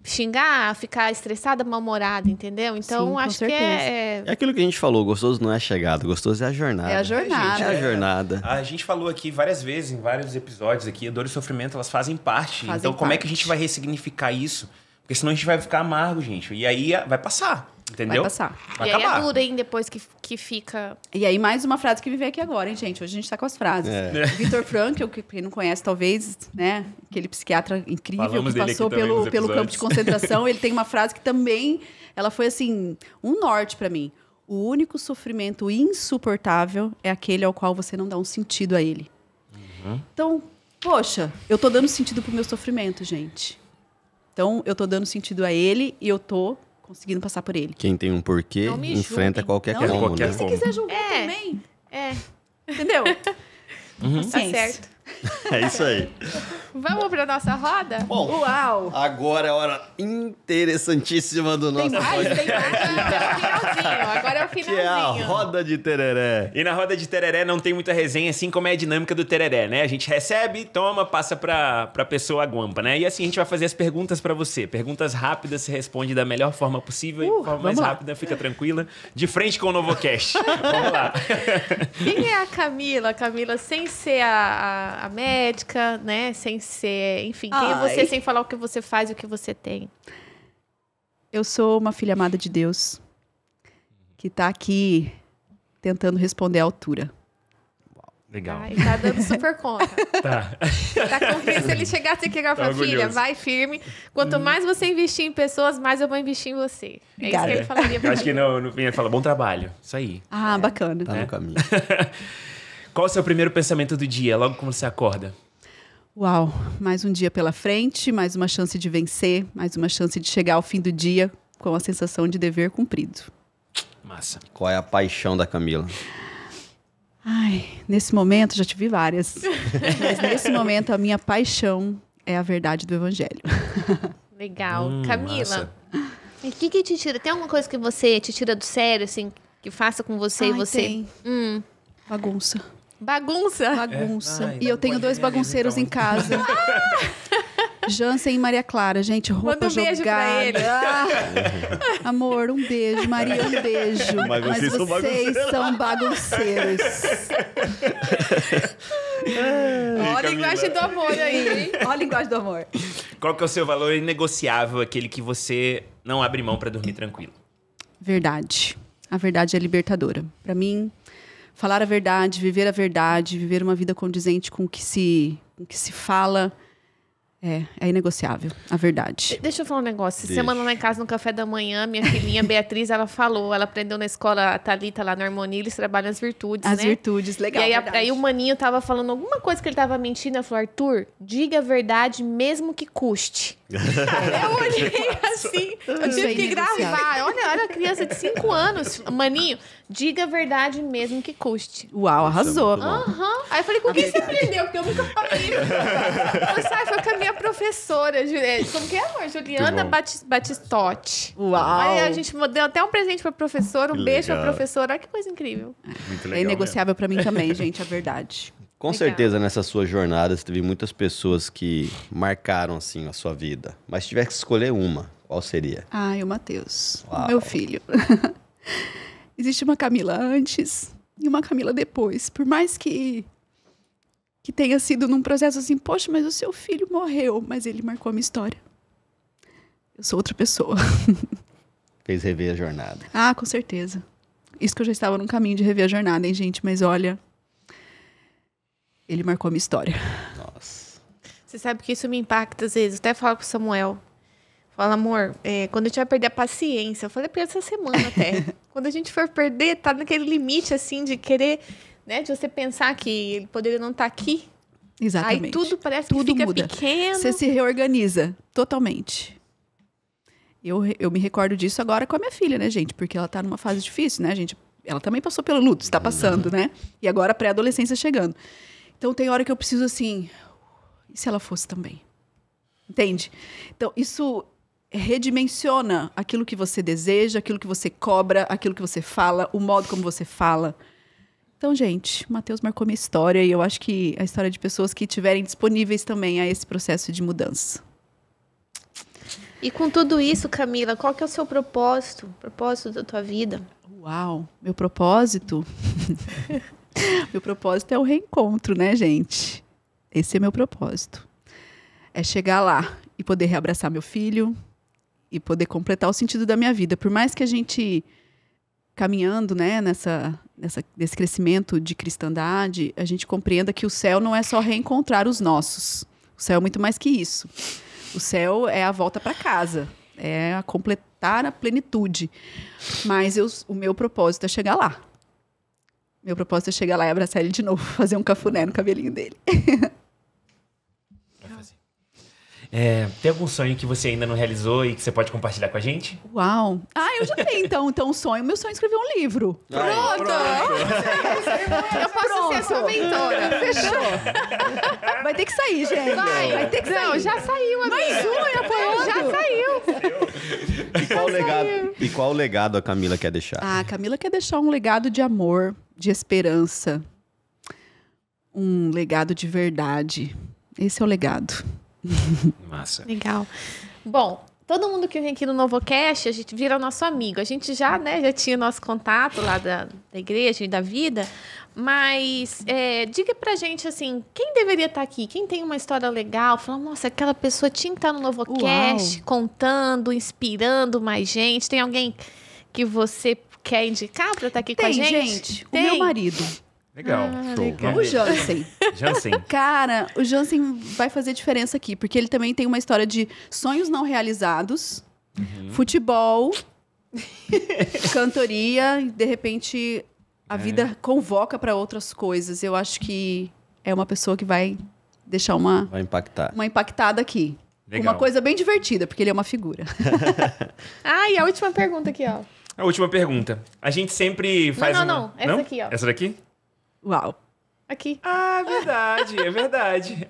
xingar, a ficar estressada, mal-humorada, entendeu? Então, Sim, com acho que certeza. é... É aquilo que a gente falou, gostoso não é a chegada, gostoso é a jornada. É a jornada. É a jornada. A gente falou aqui várias vezes, em vários episódios aqui, a dor e o sofrimento, elas fazem parte. Fazem Então, como é que a parte. gente vai ressignificar isso? Porque senão a gente vai ficar amargo, gente. E aí vai passar, entendeu? Vai passar. Vai e aí acabar. é duro, hein, depois que fica... E aí, mais uma frase que me veio aqui agora, hein, gente? Hoje a gente tá com as frases. Vitor Frankl, que quem não conhece, talvez, né? Aquele psiquiatra incrível Falamos que dele passou aqui também nos pelo campo de episódios. concentração. Ele tem uma frase que também, ela foi assim, um norte pra mim. O único sofrimento insuportável é aquele ao qual você não dá um sentido a ele. Então, poxa, eu tô dando sentido pro meu sofrimento, gente. Então, eu tô dando sentido a ele e eu tô conseguindo passar por ele. Quem tem um porquê, Não me enfrenta julguem. qualquer Não, como, qualquer né? como. Se quiser julgar É. também, É, entendeu? tá certo. É isso aí. Vamos pra nossa roda? Bom, Uau! agora é a hora interessantíssima do nosso Tem mais? Tem mais? É o finalzinho. Agora é o que é a finalzinho. roda de tereré. E na roda de tereré não tem muita resenha, assim como é a dinâmica do tereré, né? A gente recebe, toma, passa pra pessoa guampa, né? E assim a gente vai fazer as perguntas pra você. Perguntas rápidas, se responde da melhor forma possível, e de forma mais vamos lá. rápida, fica tranquila. De frente com o Novocast. Vamos lá. Quem é a Camila? Camila, sem ser a médica, né? Sem ser... Enfim, quem é você Ai. sem falar o que você faz e o que você tem? Eu sou uma filha amada de Deus que tá aqui tentando responder à altura. Legal. Ai, tá dando super conta. Tá. Tá confiante. Se ele chegasse aqui e Tá falar, filha, orgulhoso. vai firme. Quanto mais você investir em pessoas, mais eu vou investir em você. É isso Obrigada. que ele falaria Eu pra acho mim. que no fim ele fala, bom trabalho. Isso aí. Ah, bacana. Tá no caminho. Qual o seu primeiro pensamento do dia, logo quando você acorda? Uau, mais um dia pela frente, mais uma chance de vencer, mais uma chance de chegar ao fim do dia com a sensação de dever cumprido. Massa. Qual é a paixão da Camila? Ai, nesse momento já tive várias, mas nesse momento a minha paixão é a verdade do evangelho. Legal. Camila, massa. e o que te tira? Tem alguma coisa que você te tira do sério, assim, que faça com você e Ai, você... tem. Bagunça. Bagunça. Bagunça. Ai, e dá eu tenho uma 2 olhadinha ali, bagunceiros em então. casa. Jansen e Maria Clara, gente, roupa Manda um jogada. beijo pra ele. Amor, um beijo. Maria, um beijo. Mas Mas vocês são vocês são bagunceiros. Olha a linguagem do amor aí, hein? Olha a linguagem do amor. Qual que é o seu valor inegociável, aquele que você não abre mão pra dormir tranquilo? Verdade. A verdade é libertadora. Pra mim, falar a verdade, viver uma vida condizente com o que se fala, é inegociável. A verdade. Deixa eu falar um negócio. Deixa. Semana lá em casa, no café da manhã, minha filhinha Beatriz, ela falou, ela aprendeu na escola, a Thalita lá no Harmonia, eles trabalham as virtudes, As né? virtudes, legal. E aí, verdade. aí o maninho tava falando alguma coisa que ele tava mentindo. Ela falou, Arthur, diga a verdade mesmo que custe. Eu olhei assim, eu Isso tive é que inegociável. gravar. Olha a criança de 5 anos. Maninho, diga a verdade mesmo que custe. Uau, arrasou. muito bom. Aham. Aí eu falei, com quem você aprendeu? Porque eu nunca falei isso. Eu falei, foi com a minha professora. Como que é, amor? Juliana bom. Batistotti. Uau. Aí a gente deu até um presente pra professora, um Que beijo pra legal. professora. Olha que coisa incrível. Muito É inegociável pra mim também, gente, a verdade. Com Legal. certeza, nessa sua jornada, você teve muitas pessoas que marcaram, assim, a sua vida. Mas se tiver que escolher uma, qual seria? Ai, o Matheus, Uau. meu filho. Existe uma Camila antes e uma Camila depois. Por mais que tenha sido num processo assim, poxa, mas o seu filho morreu, mas ele marcou a minha história. Eu sou outra pessoa. Fez rever a jornada. Ah, com certeza. Isso que eu já estava num caminho de rever a jornada, hein, gente? Mas olha, ele marcou a minha história. Nossa. Você sabe que isso me impacta às vezes. Eu até falo com o Samuel. Fala, amor, quando a gente vai perder a paciência, eu falei pra ele essa semana até. Quando a gente for perder, tá naquele limite, assim, de querer, né? De você pensar que ele poderia não estar aqui. Exatamente. Aí tudo parece Tudo que fica muda. pequeno. Você se reorganiza totalmente. Eu me recordo disso agora com a minha filha, né, gente? Porque ela tá numa fase difícil, né, gente? Ela também passou pelo luto, está passando, né? E agora a pré-adolescência chegando. Então tem hora que eu preciso assim, e se ela fosse também? Entende? Então isso redimensiona aquilo que você deseja, aquilo que você cobra, aquilo que você fala, o modo como você fala. Então, gente, o Matheus marcou minha história e eu acho que a história de pessoas que estiverem disponíveis também a esse processo de mudança. E com tudo isso, Camila, qual que é o seu propósito? O propósito da tua vida? Uau, meu propósito? Meu propósito é o reencontro, né, gente? Esse é meu propósito. É chegar lá e poder reabraçar meu filho e poder completar o sentido da minha vida. Por mais que a gente, caminhando, né, nesse crescimento de cristandade, a gente compreenda que o céu não é só reencontrar os nossos. O céu é muito mais que isso. O céu é a volta para casa. É tá na plenitude. Mas o meu propósito é chegar lá. Meu propósito é chegar lá e abraçar ele de novo, fazer um cafuné no cabelinho dele. Tem algum sonho que você ainda não realizou e que você pode compartilhar com a gente? Uau! Eu já tenho, então um sonho. Meu sonho é escrever um livro. Pronto! Eu posso ser sua mentora. Fechou. Vai ter que sair, gente. Vai ter que sair. Não, já saiu, amiga. Mais um, já foi. Já saiu. E qual legado a Camila quer deixar? A Camila quer deixar um legado de amor, de esperança. Um legado de verdade. Esse é o legado. Massa. Legal. Bom, todo mundo que vem aqui no NovoCast, a gente vira nosso amigo. A gente já tinha nosso contato lá da igreja e da vida. Mas diga pra gente, assim, quem deveria estar aqui? Quem tem uma história legal? Fala, nossa, aquela pessoa tinha que estar no NovoCast, contando, inspirando mais gente. Tem alguém que você quer indicar pra estar aqui com a gente? Gente. O meu marido. Legal. Show. legal. O Jansen. Jansen. Cara, o Jansen vai fazer diferença aqui, porque ele também tem uma história de sonhos não realizados, futebol, cantoria, e de repente a vida convoca para outras coisas. Eu acho que é uma pessoa que vai deixar Vai impactar. uma impactada aqui. Legal. Uma coisa bem divertida, porque ele é uma figura. E a última pergunta aqui, ó. A última pergunta. A gente sempre faz Não. Essa aqui, ó. Essa daqui? Uau. Aqui. É verdade.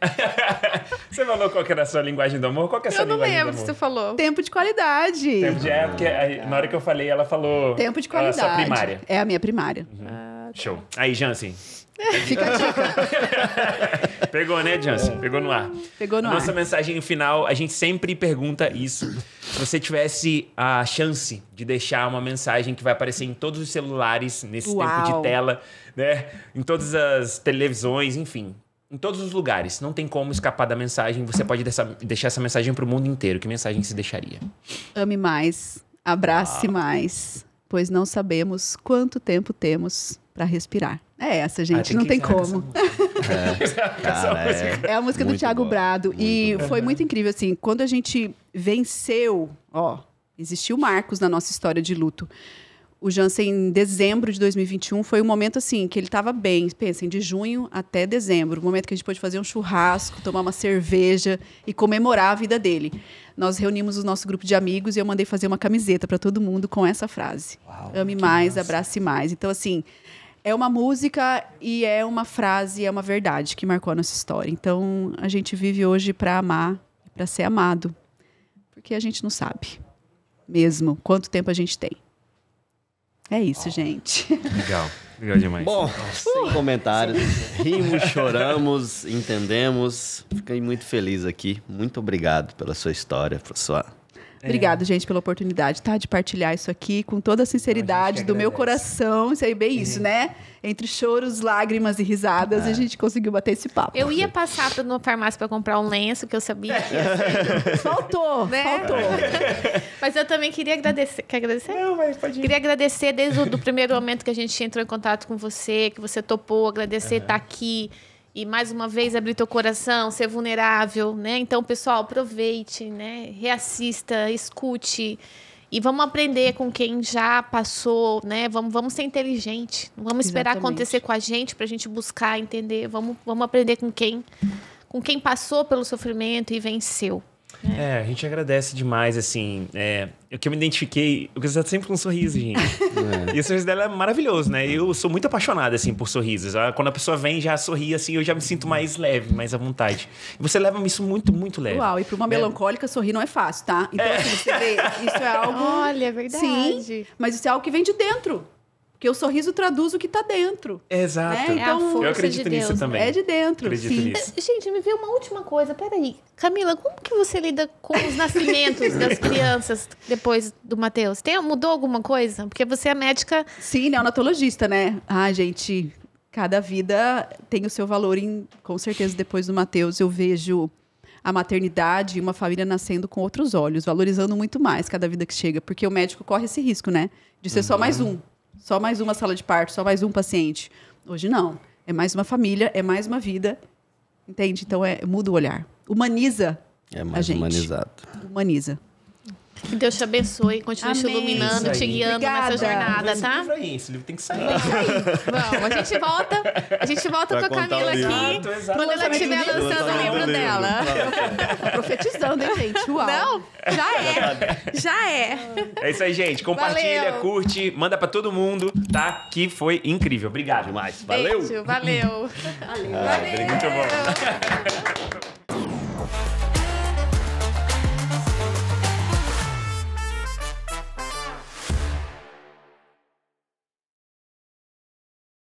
Você falou qual que era a sua linguagem do amor? Qual que é a sua Eu não linguagem lembro do se amor? você falou. Tempo de qualidade. Tempo de porque na hora que eu falei, ela falou... Tempo de A qualidade. sua primária. É a minha primária. Show. Aí, Jansen. Fica a dica. Pegou, né, Jansen? Pegou no ar. Pegou no ar. Nossa mensagem final, a gente sempre pergunta isso. Se você tivesse a chance de deixar uma mensagem que vai aparecer em todos os celulares, nesse tempo de tela, né? Em todas as televisões, enfim. Em todos os lugares. Não tem como escapar da mensagem. Você pode deixar essa mensagem para o mundo inteiro. Que mensagem você deixaria? Ame mais, abrace mais, pois não sabemos quanto tempo temos para respirar. É essa, gente, não tem como. É a música do Thiago Brado. E foi muito incrível, assim, quando a gente venceu, existiu marcos na nossa história de luto. O Jansen, em dezembro de 2021, foi um momento, assim, que ele estava bem. Pensem, de junho até dezembro. Um momento que a gente pôde fazer um churrasco, tomar uma cerveja e comemorar a vida dele. Nós reunimos o nosso grupo de amigos e eu mandei fazer uma camiseta para todo mundo com essa frase. Ame mais, abrace mais. Então, assim, é uma música e é uma frase, é uma verdade que marcou a nossa história. Então, a gente vive hoje para amar, para ser amado. Porque a gente não sabe mesmo quanto tempo a gente tem. É isso, gente. Legal demais. Bom, sem comentários. Rimos, choramos, entendemos. Fiquei muito feliz aqui. Muito obrigado pela sua história, pela sua... Obrigado, gente, pela oportunidade, tá? De partilhar isso aqui com toda a sinceridade do meu coração. Isso aí, bem isso, né? Entre choros, lágrimas e risadas, a gente conseguiu bater esse papo. Eu ia passar numa farmácia para comprar um lenço, que eu sabia que ia ser. Faltou, Né? faltou. Mas eu também queria agradecer. Quer agradecer? Não, mas pode ir. Queria agradecer desde o primeiro momento que a gente entrou em contato com você, que você topou, agradecer estar aqui e mais uma vez abrir teu coração, ser vulnerável, né? Então, pessoal, aproveite, né? Reassista, escute e vamos aprender com quem já passou, né? Vamos ser inteligente, não vamos esperar acontecer com a gente pra gente buscar entender, vamos aprender com quem passou pelo sofrimento e venceu. A gente agradece demais, assim. O que eu me identifiquei, o que você tá sempre com um sorriso, gente. E o sorriso dela é maravilhoso, né? Eu sou muito apaixonado, assim, por sorrisos. Quando a pessoa vem e já sorri, assim, eu já me sinto mais leve, mais à vontade. E você leva isso muito, muito leve. Uau, e para uma melancólica, sorrir não é fácil, tá? Então, assim, você vê, isso é algo... Olha, é verdade. Sim, mas isso é algo que vem de dentro. Porque o sorriso traduz o que tá dentro. Exato. Né? É a força Eu acredito de nisso Deus, também. É de dentro, Acredito sim. nisso. Gente, me veio uma última coisa. Peraí. Camila, como que você lida com os nascimentos das crianças depois do Matheus? Mudou alguma coisa? Porque você é médica... Sim, neonatologista, né? Gente, cada vida tem o seu valor. Com certeza, depois do Matheus, eu vejo a maternidade e uma família nascendo com outros olhos, valorizando muito mais cada vida que chega. Porque o médico corre esse risco, né? De ser só mais um. Só mais uma sala de parto, só mais um paciente. Hoje não. É mais uma família, é mais uma vida. Entende? Então, muda o olhar. Humaniza É a mais gente. humanizado. Humaniza. Que Deus te abençoe, continue te Amém. iluminando, Isso te aí. guiando Obrigada. nessa jornada, Esse tá? livro aí, esse livro tem que sair. Vamos, a gente volta Pra com a contar Camila o livro. aqui Exato. quando ela estiver Lançamento do lançando o livro. livro dela. Profetizando, hein, gente? Uau. Não, já é. É isso aí, gente. Compartilha, Valeu. curte, manda pra todo mundo, tá? Que foi incrível. Obrigado. Demais. Valeu! Beijo, valeu. Muito bom.